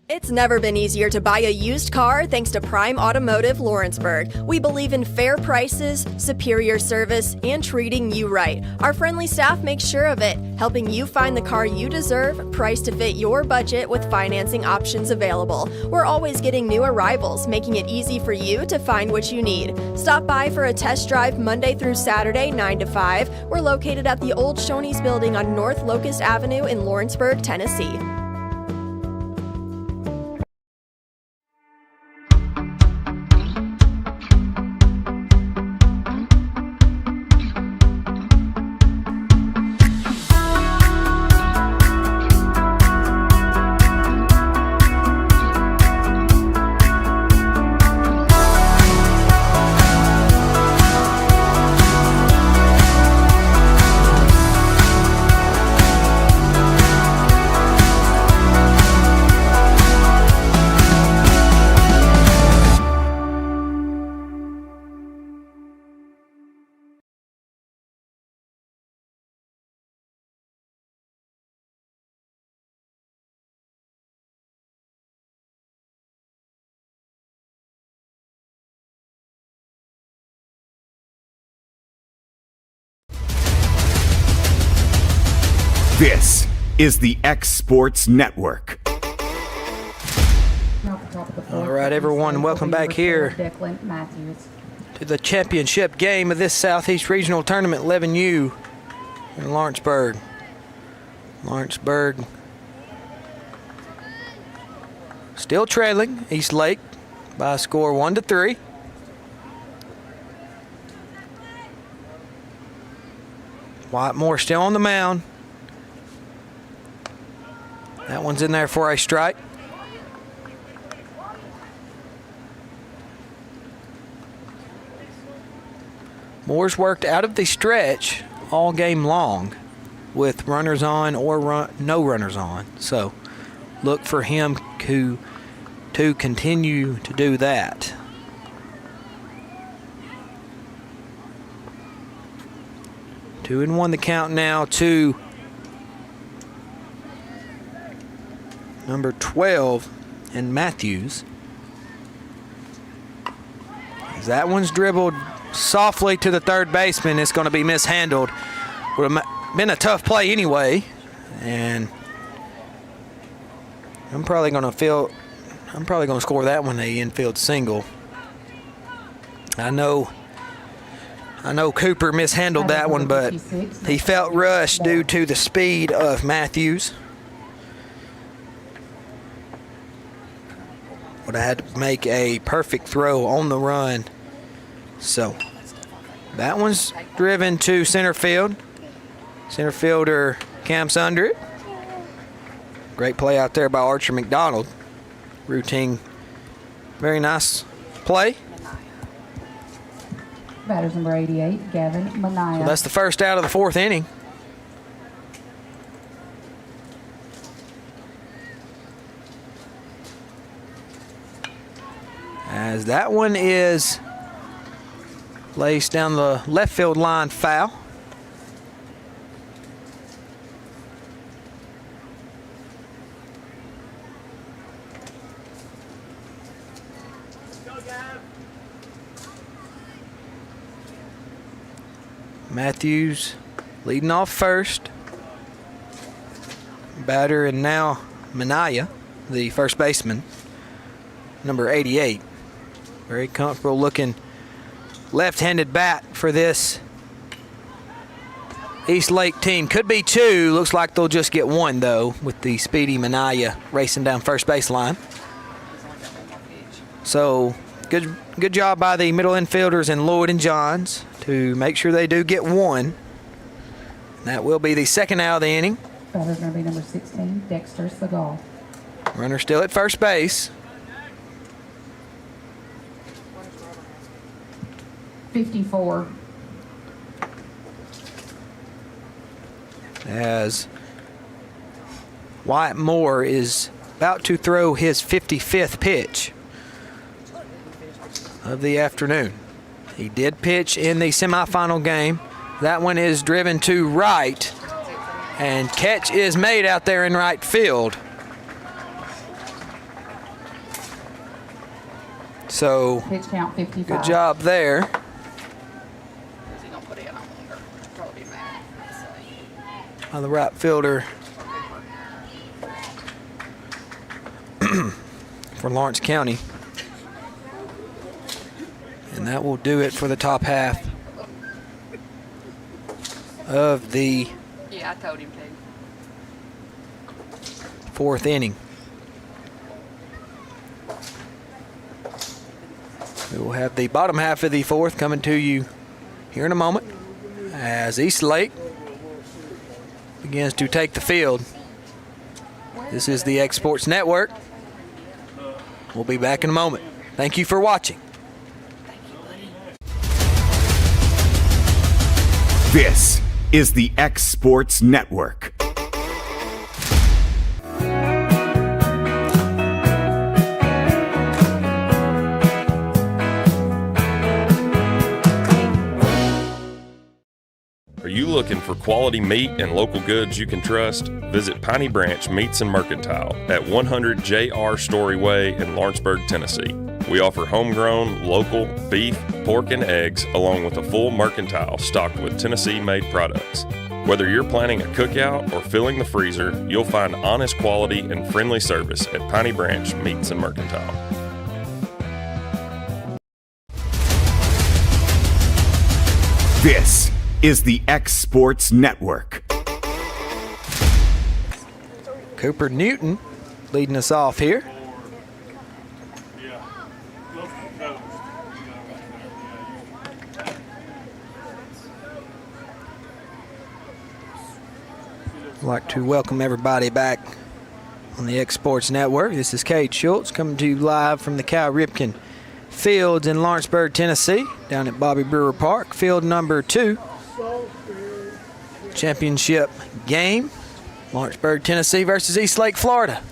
It's never been easier to buy a used car thanks to Prime Automotive Lawrenceburg. We believe in fair prices, superior service, and treating you right. Our friendly staff makes sure of it, helping you find the car you deserve, priced to fit your budget with financing options available. We're always getting new arrivals, making it easy for you to find what you need. Stop by for a test drive Monday through Saturday, 9 to 5. We're located at the old Shoney's building on North Locust Avenue in Lawrenceburg, Tennessee. This is the X Sports Network. All right, everyone, welcome back here to the championship game of this Southeast Regional Tournament, 11U in Lawrenceburg. Lawrenceburg still trailing East Lake by a score 1-3. Wyatt Moore still on the mound. That one's in there for a strike. Moore's worked out of the stretch all game long with runners on or no runners on. So look for him to continue to do that. Two and one the count now to number 12 and Matthews. As that one's dribbled softly to the third baseman, it's going to be mishandled. Would have been a tough play anyway, and I'm probably going to score that one a infield single. I know Cooper mishandled that one, but he felt rushed due to the speed of Matthews. Would have had to make a perfect throw on the run So that one's driven to center field. Center fielder camps under it. Great play out there by Archer McDonald. Routine, very nice play. Batters number 88, Gavin Manaya. So that's the first out of the 4th inning. As that one is placed down the left field line, foul. Matthews leading off first. Batter and now Manaya, the first baseman, number 88. Very comfortable looking left-handed bat for this East Lake team. Could be 2. Looks like they'll just get 1 though, with the speedy Manaya racing down first base line. So good job by the middle infielders and Lloyd and Johns to make sure they do get 1. That will be the second out of the inning. Batter's going to be number 16, Dexter Segal. Runner still at first base. 54. As Wyatt Moore is about to throw his 55th pitch of the afternoon. He did pitch in the semifinal game. That one is driven to right, and catch is made out there in right field. So pitch count 55. Good job there. By the right fielder for Lawrence County. And that will do it for the top half of the I told him to. 4th inning. We will have the bottom half of the 4th coming to you here in a moment as East Lake begins to take the field. This is the X Sports Network. We'll be back in a moment. Thank you for watching. This is the X Sports Network. Are you looking for quality meat and local goods you can trust? Visit Piney Branch Meats and Mercantile at 100 J.R. Story Way in Lawrenceburg, Tennessee. We offer homegrown, local beef, pork, and eggs, along with a full mercantile stocked with Tennessee-made products. Whether you're planning a cookout or filling the freezer, you'll find honest quality and friendly service at Piney Branch Meats and Mercantile. This is the X Sports Network. Cooper Newton leading us off here. I'd like to welcome everybody back on the X Sports Network. This is Cade Schultz coming to you live from the Cal Ripken Fields in Lawrenceburg, Tennessee, down at Bobby Brewer Park, field number 2. Championship game, Lawrenceburg, Tennessee versus East Lake, Florida.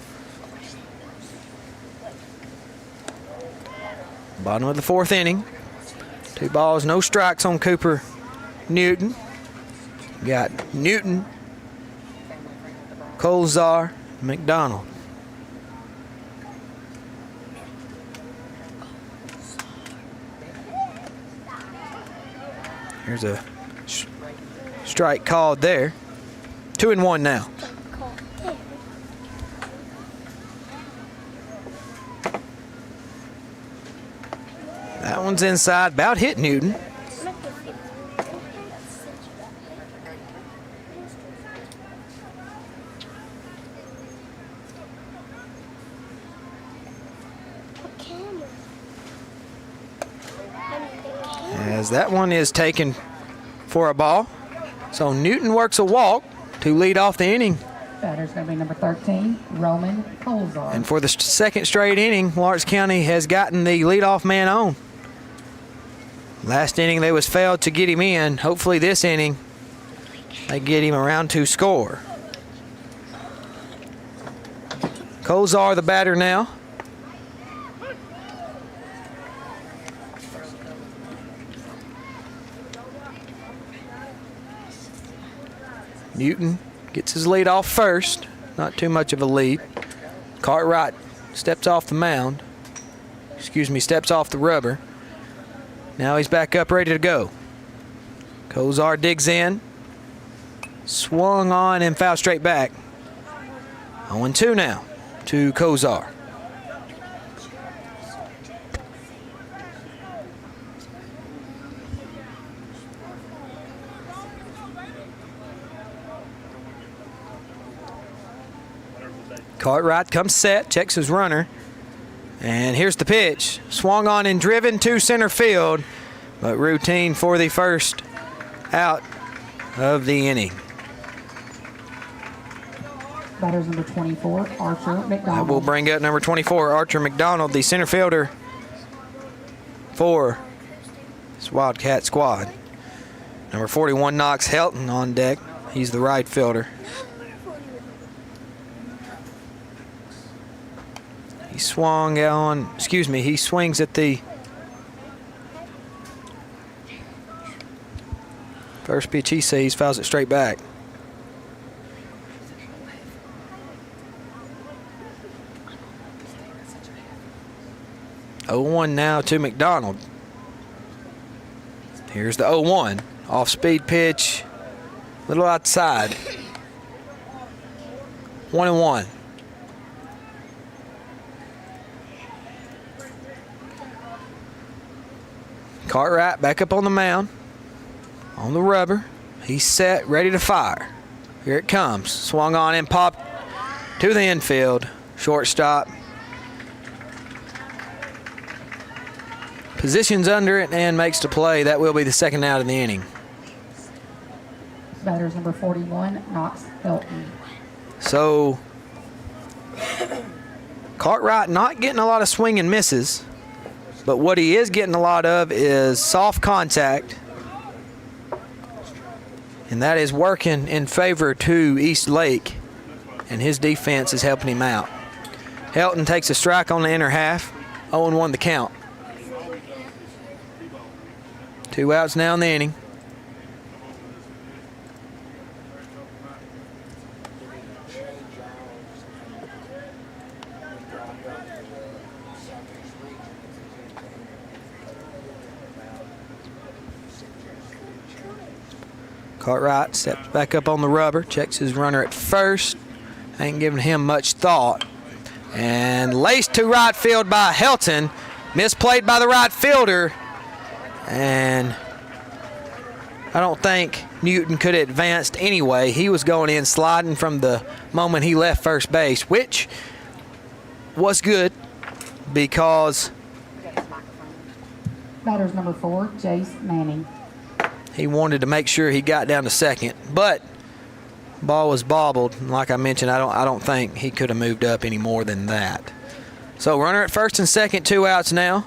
Bottom of the 4th inning. 2 balls, no strikes on Cooper Newton. Got Newton, Colzar, McDonald. Here's a strike called there. 2-1 now. That one's inside, about hit Newton. as that one is taken for a ball. So Newton works a walk to lead off the inning. Batter's going to be number 13, Roman Colzar. And for the second straight inning, Lawrence County has gotten the leadoff man on. Last inning they was failed to get him in. Hopefully this inning they get him around to score. Colzar the batter now. Newton gets his lead off first. Not too much of a lead. Cartwright steps off the mound. Steps off the rubber. Now he's back up, ready to go. Colzar digs in. Swung on and fouled straight back. 0-2 now to Colzar. Cartwright comes set, checks his runner, and here's the pitch. Swung on and driven to center field, but routine for the first out of the inning. Batter's number 24, Archer McDonald. We'll bring up number 24, Archer McDonald, the center fielder for this Wildcat squad. Number 41, Knox Helton on deck. He's the right fielder. He swings at the first pitch he sees, fouls it straight back. Oh-1 now to McDonald. Here's the 0-1. Off-speed pitch, a little outside. 1-1. Cartwright back up on the mound, on the rubber. He's set, ready to fire. Here it comes. Swung on and popped to the infield. Shortstop positions under it and makes the play. That will be the second out of the inning. Batter's number 41, Knox Helton. So Cartwright not getting a lot of swing and misses. But what he is getting a lot of is soft contact. And that is working in favor to East Lake. And his defense is helping him out. Helton takes a strike on the inner half. 0-1 the count. 2 outs now in the inning. Cartwright steps back up on the rubber, checks his runner at first. Ain't giving him much thought. And laced to right field by Helton. Misplayed by the right fielder. And I don't think Newton could have advanced anyway. He was going in sliding from the moment he left first base, which was good because Batter's number 4, Jace Manning. he wanted to make sure he got down to second, but ball was bobbled. Like I mentioned, I don't think he could have moved up any more than that. So runner at first and second, 2 outs now.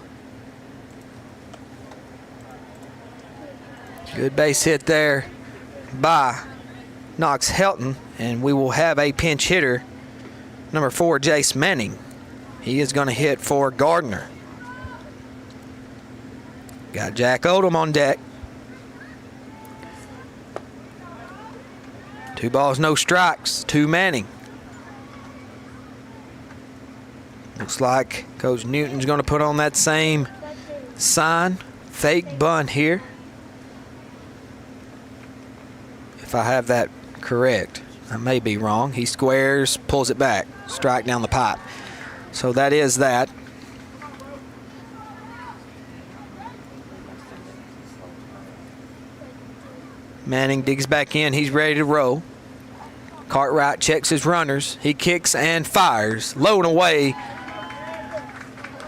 Good base hit there by Knox Helton, and we will have a pinch hitter, number 4, Jace Manning. He is going to hit for Gardner. Got Jack Odom on deck. 2 balls, no strikes to Manning. Looks like Coach Newton's going to put on that same sign, fake bunt here. If I have that correct. I may be wrong. He squares, pulls it back, strike down the pipe. So that is that. Manning digs back in. He's ready to roll. Cartwright checks his runners. He kicks and fires. Low and away.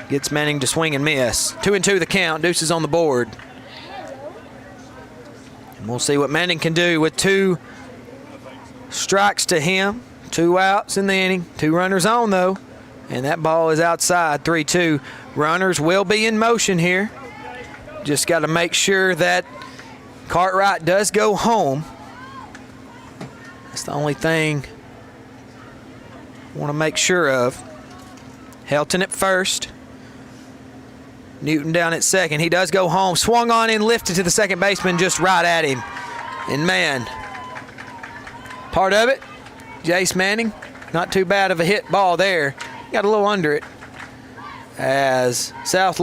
Gets Manning to swing and miss. 2-2 the count. Deuces on the board. We'll see what Manning can do with 2 strikes to him. 2 outs in the inning. 2 runners on, though. And that ball is outside, 3-2. Runners will be in motion here. Just got to make sure that Cartwright does go home. That's the only thing I want to make sure of. Helton at first. Newton down at second. He does go home. Swung on and lifted to the second baseman just right at him. And man, part of it, Jace Manning, not too bad of a hit ball there. Got a little under it as East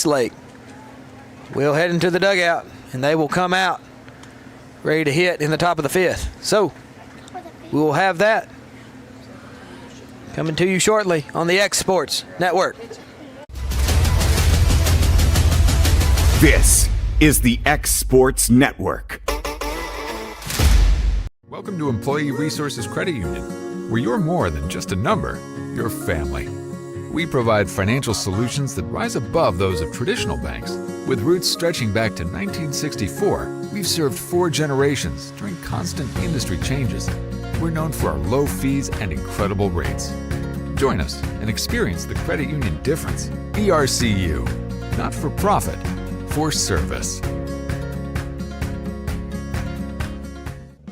Lake will head into the dugout, and they will come out ready to hit in the top of the 5th. So we will have that coming to you shortly on the X Sports Network. This is the X Sports Network. Welcome to Employee Resources Credit Union, where you're more than just a number, you're family. We provide financial solutions that rise above those of traditional banks. With roots stretching back to 1964, we've served 4 generations during constant industry changes. We're known for our low fees and incredible rates. Join us and experience the credit union difference. ERCU, not for profit, for service.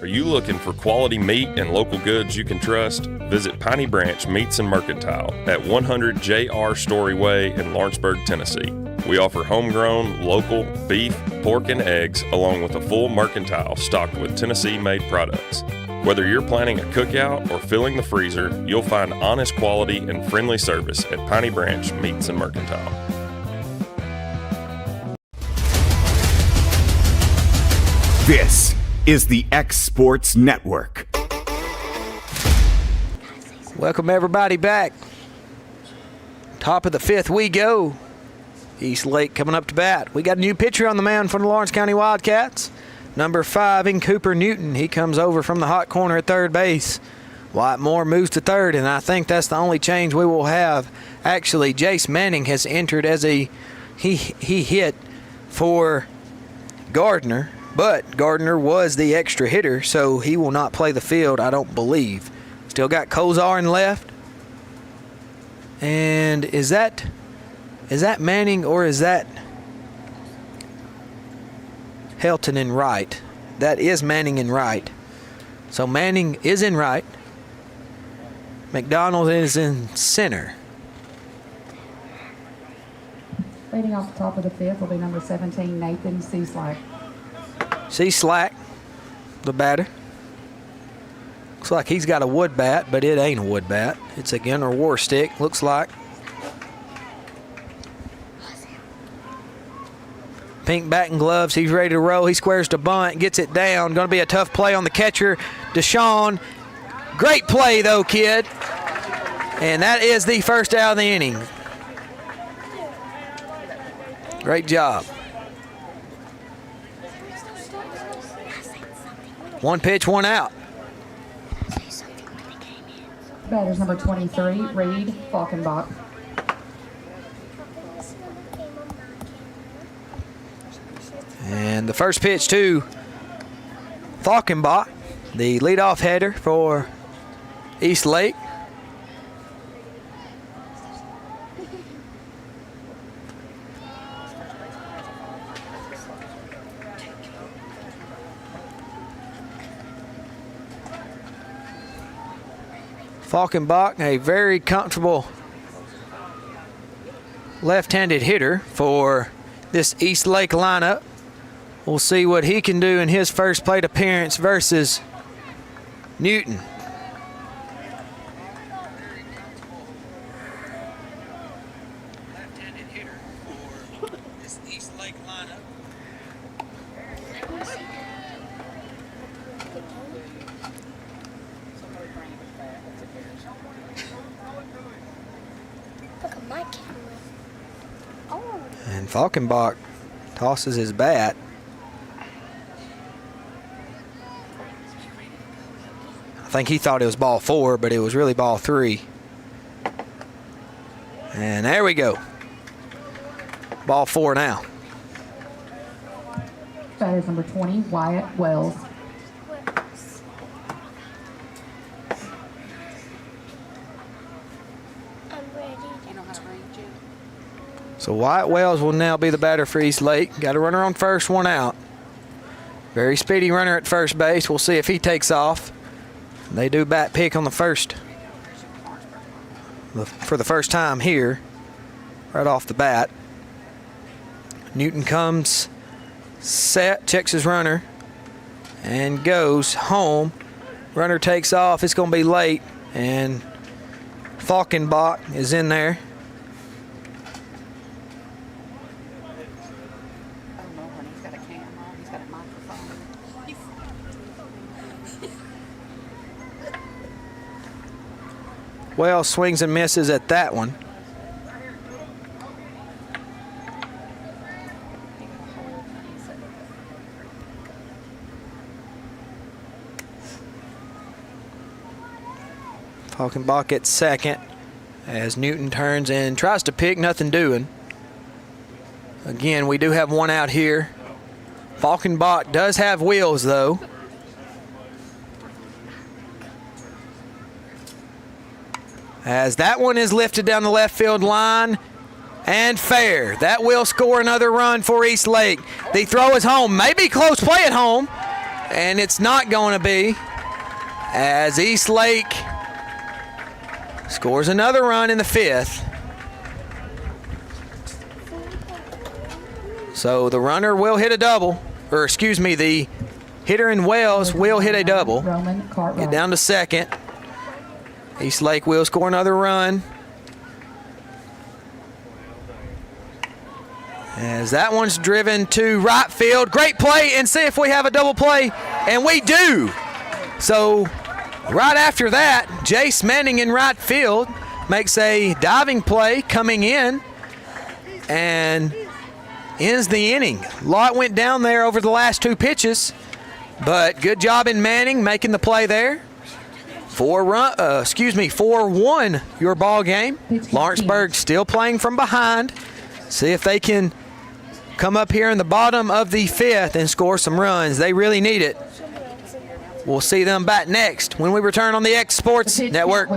Are you looking for quality meat and local goods you can trust? Visit Piney Branch Meats and Mercantile at 100 J.R. Story Way in Lawrenceburg, Tennessee. We offer homegrown, local beef, pork, and eggs, along with a full mercantile stocked with Tennessee-made products. Whether you're planning a cookout or filling the freezer, you'll find honest quality and friendly service at Piney Branch Meats and Mercantile. This is the X Sports Network. Welcome everybody back. Top of the 5th we go. East Lake coming up to bat. We got a new pitcher on the mound from the Lawrence County Wildcats. Number 5 in Cooper Newton. He comes over from the hot corner at third base. Wyatt Moore moves to third, and I think that's the only change we will have. Actually, Jace Manning has entered as he hit for Gardner, but Gardner was the extra hitter, so he will not play the field, I don't believe. Still got Kozar in left. And is that Manning or is that Helton in right? That is Manning in right. So Manning is in right. McDonald is in center. Leading off the top of the 5th will be number 17, Nathan Cieslak. Cieslak, the batter. Looks like he's got a wood bat, but it ain't a wood bat. It's a Gunner War stick, looks like. Pink batting gloves, he's ready to roll. He squares to bunt, gets it down. Going to be a tough play on the catcher, Deshaun. Great play, though, kid. And that is the first out of the inning. Great job. 1 pitch, 1 out. Batters number 23, Reed Falkenbach. And the first pitch to Falkenbach, the leadoff header for East Lake. Falkenbach, a very comfortable left-handed hitter for this East Lake lineup. We'll see what he can do in his first plate appearance versus Newton. Left-handed hitter for this East Lake lineup. Look at my camera. Oh. And Falkenbach tosses his bat. I think he thought it was ball 4, but it was really ball 3. And there we go. Ball 4 now. Batter is number 20, Wyatt Wells. So Wyatt Wells will now be the batter for East Lake. Got a runner on first, one out. Very speedy runner at first base. We'll see if he takes off. They do bat pick on the first for the first time here, right off the bat. Newton comes set, checks his runner, and goes home. Runner takes off. It's going to be late, and Falkenbach is in there. Well, swings and misses at that one. Falkenbach at second as Newton turns and tries to pick, nothing doing. Again, we do have one out here. Falkenbach does have wheels though. As that one is lifted down the left field line and fair. That will score another run for East Lake. The throw is home. Maybe close play at home, and it's not going to be, as East Lake scores another run in the fifth. So the runner will hit a double, or excuse me, the hitter in Wells will hit a double. Get down to second. East Lake will score another run. As that one's driven to right field. Great play, and see if we have a double play. And we do. So right after that, Jace Manning in right field makes a diving play coming in and ends the inning. Lot went down there over the last two pitches, but good job in Manning making the play there. 4-1 your ball game. Lawrenceburg still playing from behind. See if they can come up here in the bottom of the fifth and score some runs. They really need it. We'll see them back next when we return on the X Sports Network.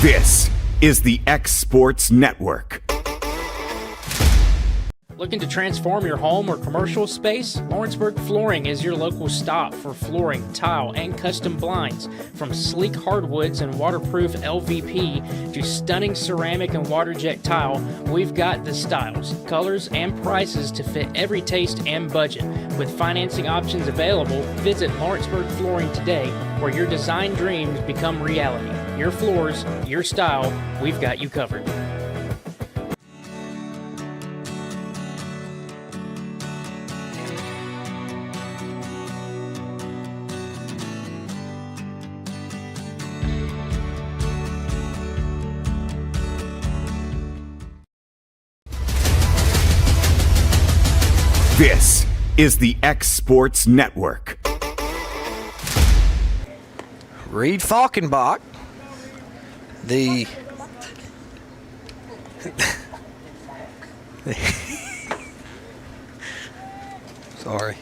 This is the X Sports Network. Looking to transform your home or commercial space? Lawrenceburg Flooring is your local stop for flooring, tile, and custom blinds. From sleek hardwoods and waterproof LVP to stunning ceramic and water jet tile, we've got the styles, colors, and prices to fit every taste and budget. With financing options available, visit Lawrenceburg Flooring today, where your design dreams become reality. Your floors, your style, we've got you covered. This is the X Sports Network. Reed Falkenbach, the sorry,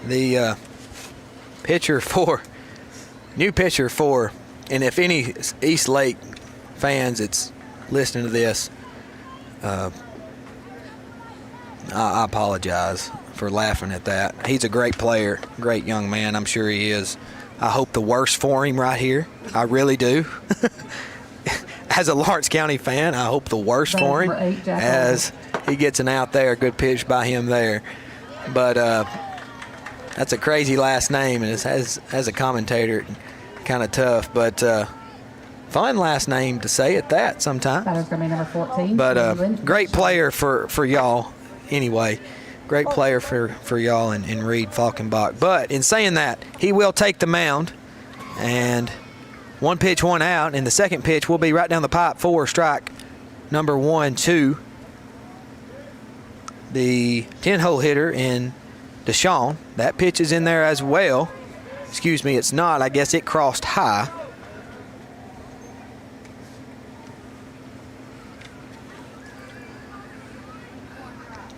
the new pitcher for, and if any East Lake fans that's listening to this, I apologize for laughing at that. He's a great player, great young man. I'm sure he is. I hope the worst for him right here. I really do. As a Lawrence County fan, I hope the worst for him as he gets an out there. Good pitch by him there. But that's a crazy last name, and as a commentator, kind of tough. But fun last name to say at that sometimes. Batter's going to be number 14. But great player for y'all. Anyway, great player for y'all and Reed Falkenbach. But in saying that, he will take the mound, and one pitch, one out, and the second pitch will be right down the pipe for strike number 1-2. The 10-hole hitter in Deshaun. That pitch is in there as well. Excuse me, it's not. I guess it crossed high.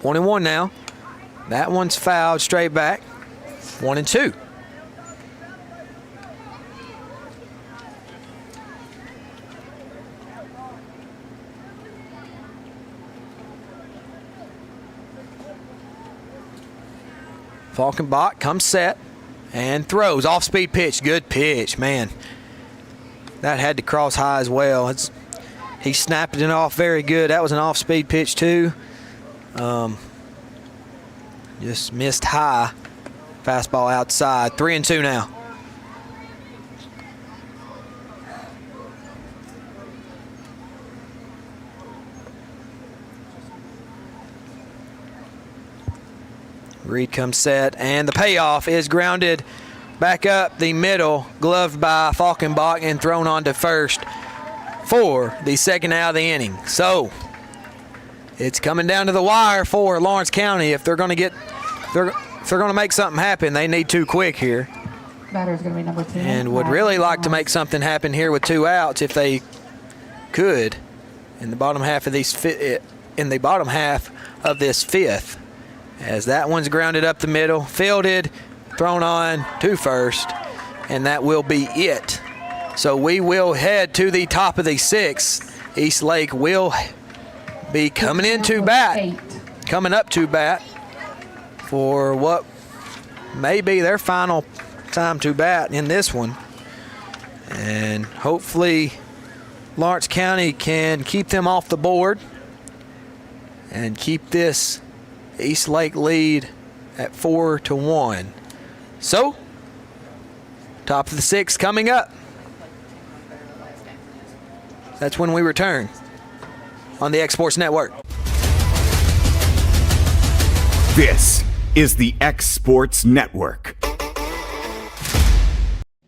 1-1 now. That one's fouled straight back. 1-2. Falkenbach comes set and throws. Off-speed pitch. Good pitch, man. That had to cross high as well. He snapped it off very good. That was an off-speed pitch too. Just missed high. Fastball outside. 3-2 now. Reed comes set, and the payoff is grounded back up the middle, gloved by Falkenbach and thrown on to first for the second out of the inning. So it's coming down to the wire for Lawrence County. If they're going to make something happen, they need two quick here. Batter is going to be number 10. And would really like to make something happen here with 2 outs if they could in the bottom half of this fifth. As that one's grounded up the middle, fielded, thrown on to first, and that will be it. So we will head to the top of the 6th. East Lake will be coming up to bat for what may be their final time to bat in this one. And hopefully Lawrence County can keep them off the board and keep this East Lake lead at 4-1. So, top of the 6th coming up. That's when we return on the X Sports Network. This is the X Sports Network.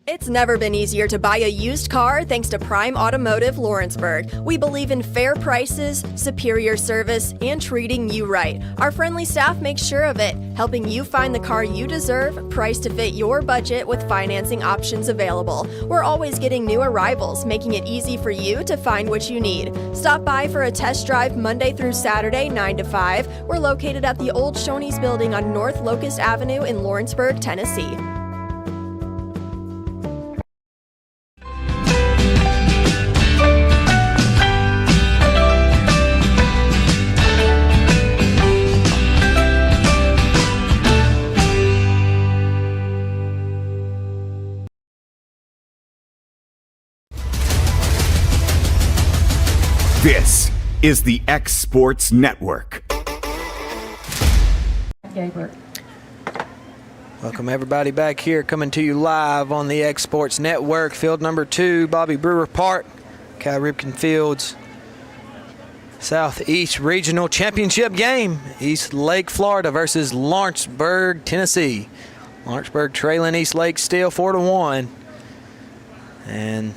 It's never been easier to buy a used car thanks to Prime Automotive Lawrenceburg. We believe in fair prices, superior service, and treating you right. Our friendly staff makes sure of it, helping you find the car you deserve, priced to fit your budget with financing options available. We're always getting new arrivals, making it easy for you to find what you need. Stop by for a test drive Monday through Saturday, 9 to 5. We're located at the old Shoney's building on North Locust Avenue in Lawrenceburg, Tennessee. This is the X Sports Network. Gabriel. Welcome everybody back here, coming to you live on the X Sports Network. Field number 2, Bobby Brewer Park, Cal Ripken Fields, Southeast Regional Championship game. East Lake, Florida versus Lawrenceburg, Tennessee. Lawrenceburg trailing East Lake still 4-1. And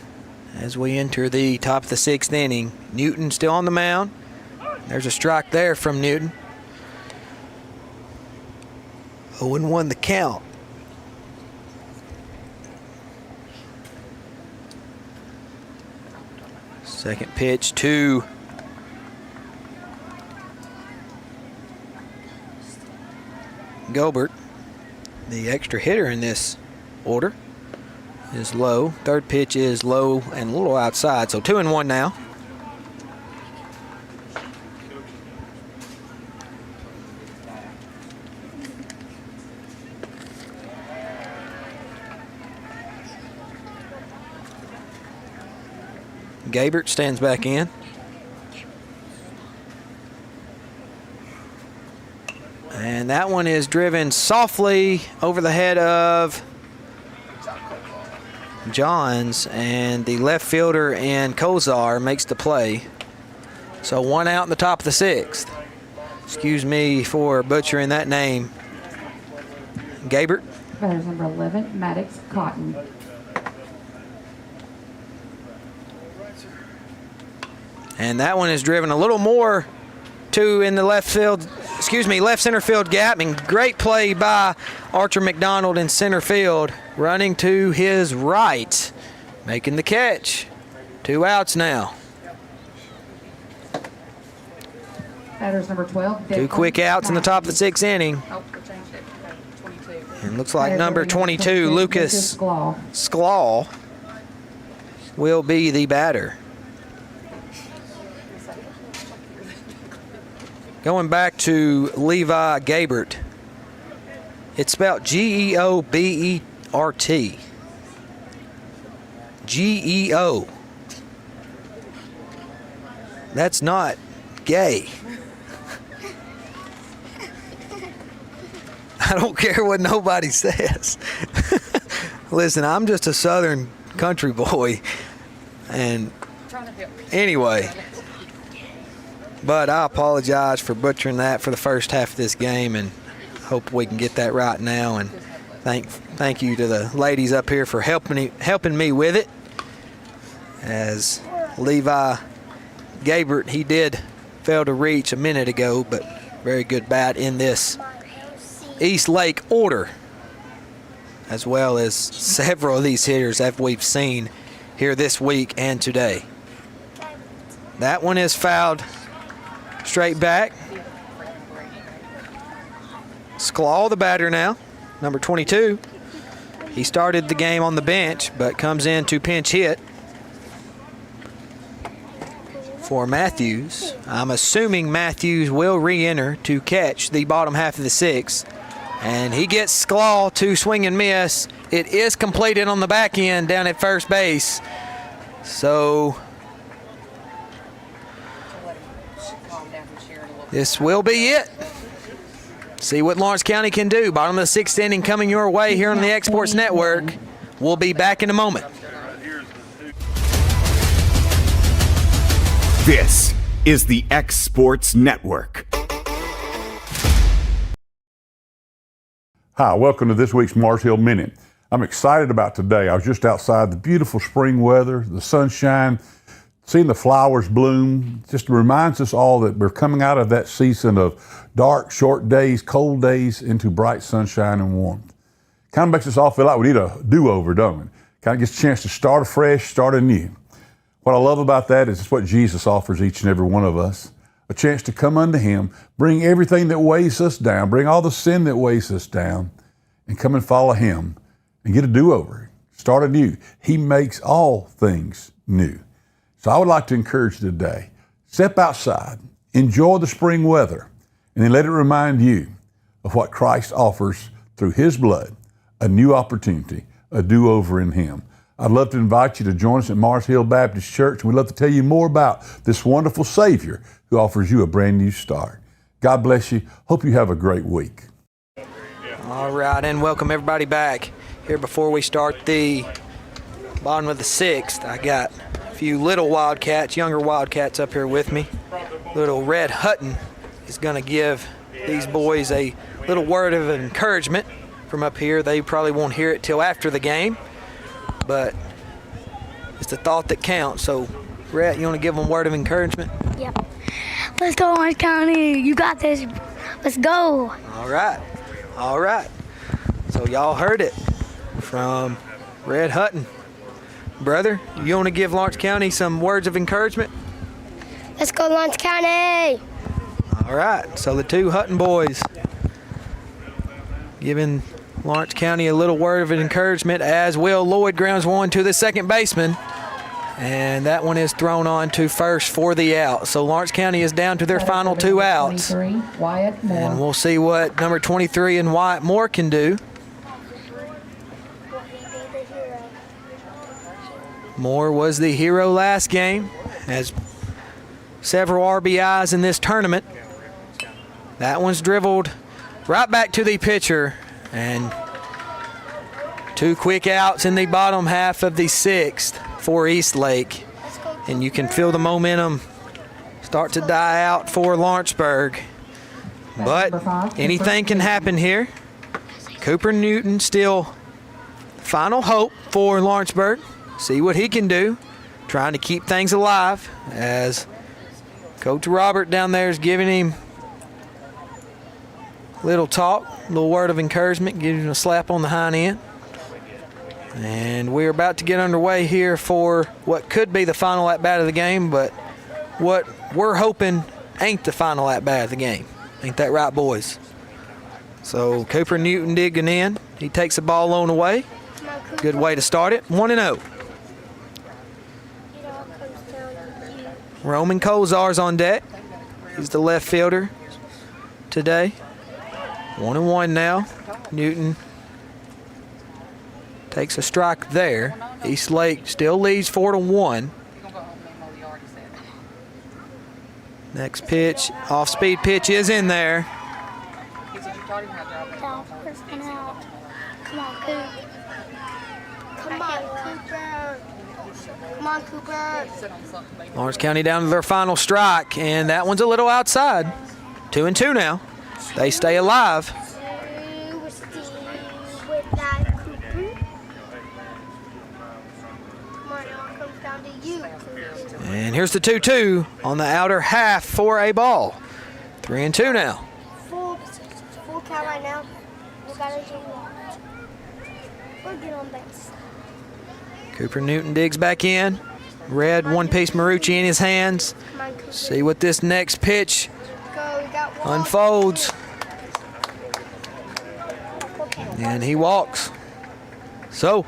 as we enter the top of the 6th inning, Newton still on the mound. There's a strike there from Newton. 0-1 the count. Second pitch to Gilbert, the extra hitter in this order, is low. Third pitch is low and a little outside, so 2-1 now. Gabert stands back in. And that one is driven softly over the head of Johns, and the left fielder and Kozar makes the play. So 1 out in the top of the 6th. Excuse me for butchering that name. Gabert. Batter's number 11, Maddox Cotton. And that one is driven a little more to in the left center field gap. And great play by Archer McDonald in center field, running to his right, making the catch. 2 outs now. Batters number 12. Two quick outs in the top of the 6th inning. Oh, we changed it. Okay, 22. And looks like number 22, Lucas Sklaw, will be the batter. Going back to Levi Gabert. It's spelled Geobert. Geo. That's not gay. I don't care what nobody says. Listen, I'm just a southern country boy. And anyway, but I apologize for butchering that for the first half of this game, and hope we can get that right now. And thank you to the ladies up here for helping me with it. As Levi Gabert, he did fail to reach a minute ago, but very good bat in this East Lake order, as well as several of these hitters that we've seen here this week and today. That one is fouled straight back. Sklaw, the batter now, number 22. He started the game on the bench, but comes in to pinch hit for Matthews. I'm assuming Matthews will re-enter to catch the bottom half of the 6th. And he gets Sklaw to swing and miss. It is completed on the back end down at first base. So this will be it. See what Lawrence County can do. Bottom of the 6th inning coming your way here on the X Sports Network. We'll be back in a moment. This is the X Sports Network. Hi, welcome to this week's Mars Hill Minute. I'm excited about today. I was just outside, the beautiful spring weather, the sunshine, seeing the flowers bloom. Just reminds us all that we're coming out of that season of dark, short days, cold days into bright sunshine and warmth. Kind of makes us all feel like we need a do-over, don't we? Kind of gets a chance to start afresh, start anew. What I love about that is it's what Jesus offers each and every one of us. A chance to come unto Him, bring everything that weighs us down, bring all the sin that weighs us down, and come and follow Him and get a do-over, start anew. He makes all things new. So I would like to encourage you today, step outside, enjoy the spring weather, and then let it remind you of what Christ offers through His blood, a new opportunity, a do-over in Him. I'd love to invite you to join us at Mars Hill Baptist Church. We'd love to tell you more about this wonderful Savior who offers you a brand new start. God bless you. Hope you have a great week. All right, and welcome everybody back. Here before we start the bottom of the 6th, I got a few little Wildcats, younger Wildcats up here with me. Little Red Hutton is going to give these boys a little word of encouragement from up here. They probably won't hear it till after the game, but it's the thought that counts. So, Rhett, you want to give them a word of encouragement? Yep. Let's go, Orange County. You got this. Let's go. All right. All right. So y'all heard it from Red Hutton. Brother, you want to give Lawrence County some words of encouragement? Let's go, Lawrence County. All right. So the two Hutton boys giving Lawrence County a little word of encouragement as Will Lloyd grounds one to the second baseman. And that one is thrown on to first for the out. So Lawrence County is down to their final 2 outs. Wyatt Moore. And we'll see what number 23 and Wyatt Moore can do. Moore was the hero last game, has several RBIs in this tournament. That one's dribbled right back to the pitcher, and 2 quick outs in the bottom half of the 6th for East Lake, and you can feel the momentum start to die out for Lawrenceburg. But anything can happen here. Cooper Newton still final hope for Lawrenceburg. See what he can do, trying to keep things alive as Coach Robert down there is giving him a little talk, a little word of encouragement, giving him a slap on the hind end. And we're about to get underway here for what could be the final at-bat of the game, but what we're hoping ain't the final at-bat of the game. Ain't that right, boys? So Cooper Newton digging in. He takes the ball on away. Good way to start it. 1-0. Roman Kozar's on deck. He's the left fielder today. 1-1 now. Newton takes a strike there. East Lake still leads 4-1. Next pitch, off-speed pitch is in there. Come on, Cooper. Come on, Cooper. Come on, Cooper. Lawrence County down to their final strike, and that one's a little outside. 2-2 now. They stay alive. And here's the 2-2 on the outer half for a ball. 3-2 now. Full count right now. We gotta do one. We're good on base. Cooper Newton digs back in. Red one-piece Marucci in his hands. See what this next pitch unfolds. And he walks. So,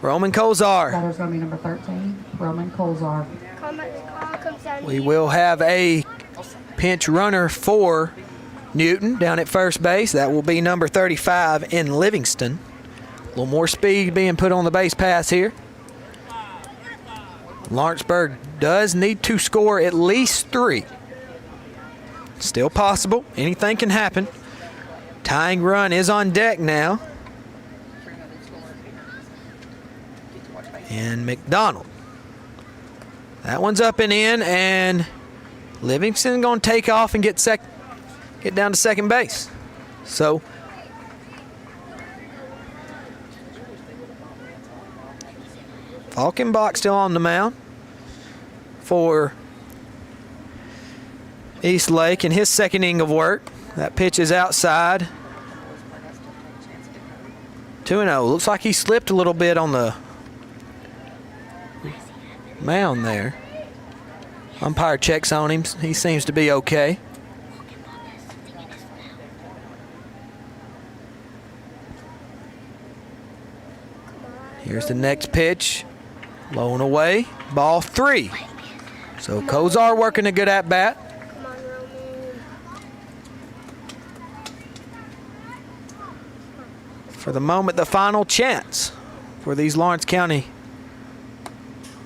Roman Kozar. Batter's going to be number 13, Roman Kozar. We will have a pinch runner for Newton down at first base. That will be number 35 in Livingston. A little more speed being put on the base pass here. Lawrenceburg does need to score at least 3. Still possible. Anything can happen. Tying run is on deck now. And McDonald. That one's up and in, and Livingston going to take off and get down to second base. So Falkenbach still on the mound for East Lake in his second inning of work. That pitch is outside. 2-0. Looks like he slipped a little bit on the mound there. Umpire checks on him. He seems to be okay. Here's the next pitch. Low and away. Ball 3. So Kozar working a good at-bat. For the moment, the final chance for these Lawrence County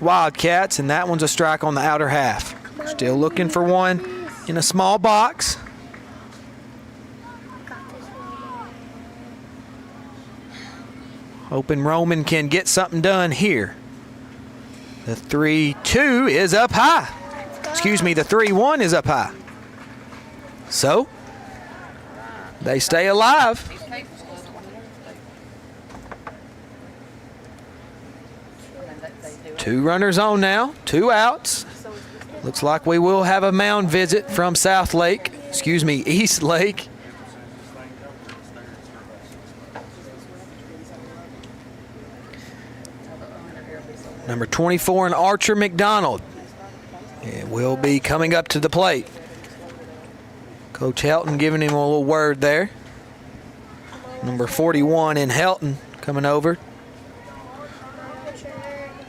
Wildcats, and that one's a strike on the outer half. Still looking for one in a small box. Hoping Roman can get something done here. The 3-2 is up high. Excuse me, the 3-1 is up high. So, they stay alive. Two runners on now, 2 outs. Looks like we will have a mound visit from East Lake. Number 24 and Archer McDonald. It will be coming up to the plate. Coach Helton giving him a little word there. Number 41 in Helton coming over.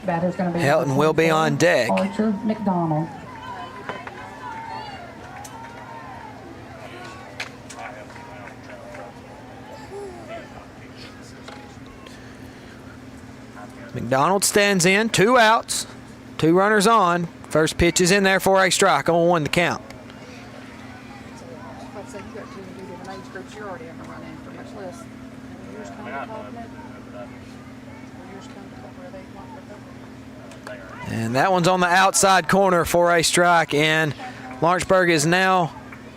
Batter's going to be Helton will be on deck. Archer McDonald. McDonald stands in, 2 outs, 2 runners on. First pitch is in there for a strike, 0-1 the count. And that one's on the outside corner for a strike, and Lawrenceburg is now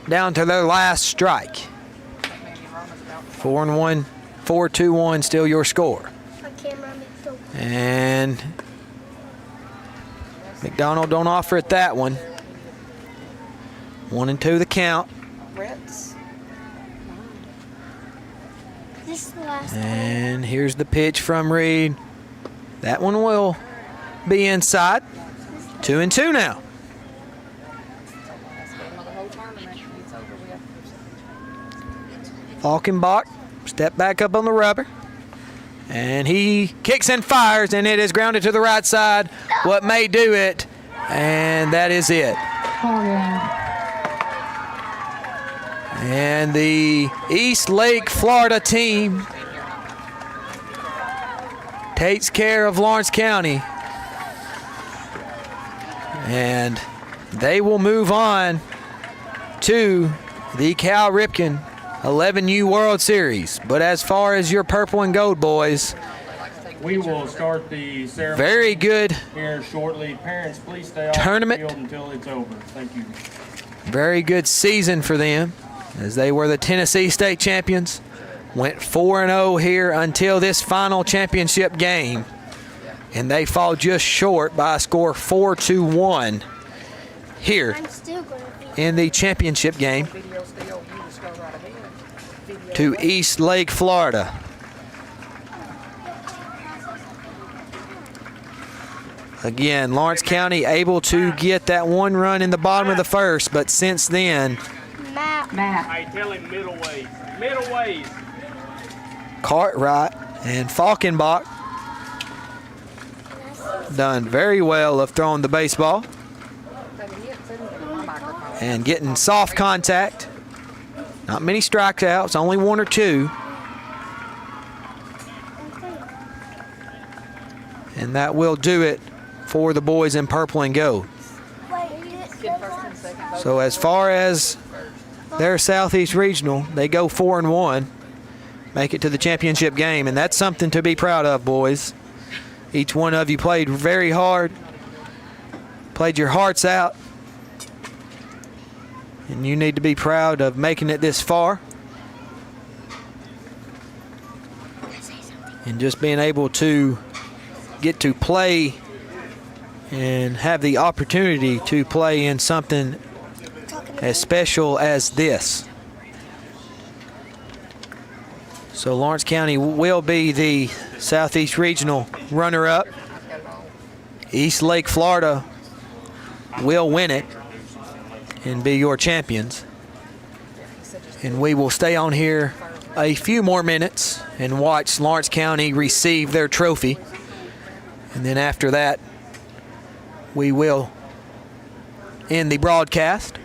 down to their last strike. 4-1, 4-2-1, still your score. And McDonald don't offer it that one. 1-2 the count. And here's the pitch from Reed. That one will be inside. 2-2 now. Falkenbach, step back up on the rubber. And he kicks and fires, and it is grounded to the right side. What may do it, and that is it. And the East Lake, Florida team takes care of Lawrence County. And they will move on to the Cal Ripken 11U World Series. But as far as your purple and gold boys, we will start the ceremony very good here shortly. Parents, please stay off tournament. the field until it's over. Thank you. Very good season for them, as they were the Tennessee State champions. Went 4-0 here until this final championship game. And they fall just short by a score 4-1 here in the championship game to East Lake, Florida. Again, Lawrence County able to get that one run in the bottom of the first, but since then, I tell him middle ways. Middle ways. Cartwright and Falkenbach done very well of throwing the baseball and getting soft contact. Not many strikeouts, only one or two. And that will do it for the boys in purple and gold. So as far as their Southeast Regional, they go 4-1, make it to the championship game, and that's something to be proud of, boys. Each one of you played very hard, played your hearts out, and you need to be proud of making it this far and just being able to get to play and have the opportunity to play in something as special as this. So Lawrence County will be the Southeast Regional runner-up. East Lake, Florida will win it and be your champions. And we will stay on here a few more minutes and watch Lawrence County receive their trophy. And then after that, we will end the broadcast.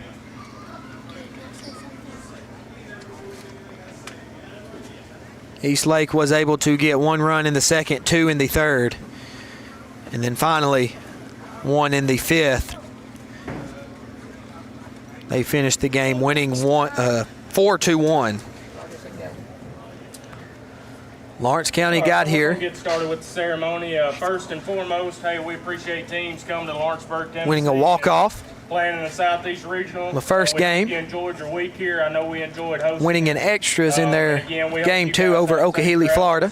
East Lake was able to get one run in the second, two in the third, and then finally one in the fifth. They finished the game winning 4-1. Lawrence County got here. We'll get started with the ceremony. First and foremost, hey, we appreciate teams coming to Lawrenceburg, Tennessee. Winning a walk-off. Playing in the Southeast Regional. The first game. You enjoyed your week here. I know we enjoyed hosting. Winning in extras in their game 2 over Okehely, Florida.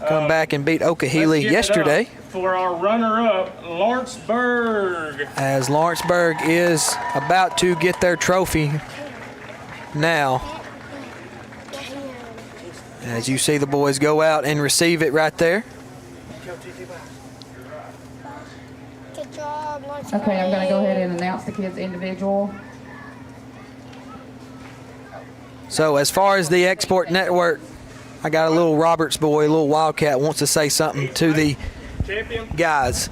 Come back and beat Okehely yesterday. For our runner-up, Lawrenceburg. As Lawrenceburg is about to get their trophy now. As you see the boys go out and receive it right there. Okay, I'm going to go ahead and announce the kids individual. So as far as the Export Network, I got a little Roberts boy, a little Wildcat, wants to say something to the guys.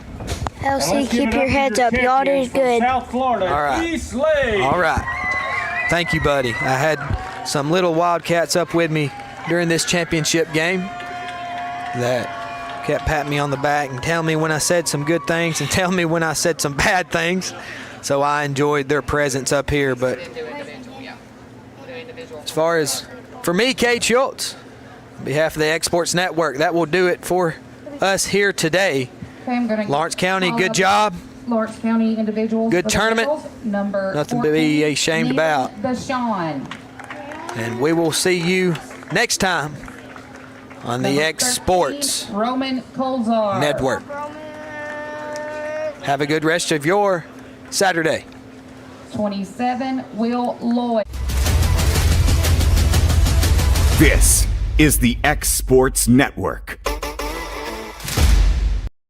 LC, keep your heads up. Y'all did good. South Florida, All right. East Lake. All right. Thank you, buddy. I had some little Wildcats up with me during this championship game that kept patting me on the back and telling me when I said some good things and telling me when I said some bad things. So I enjoyed their presence up here. But as far as for me, Kate Schultz, on behalf of the Exports Network, that will do it for us here today. Okay, I'm gonna Lawrence County, good job. Lawrence County individuals. Good for the tournament. girls, number Nothing to 14, be ashamed about. Bashan. And we will see you next time on the Number Exports 13, Roman Colzar. Network. Have a good rest of your Saturday. 27, Will Lloyd. This is the X Sports Network.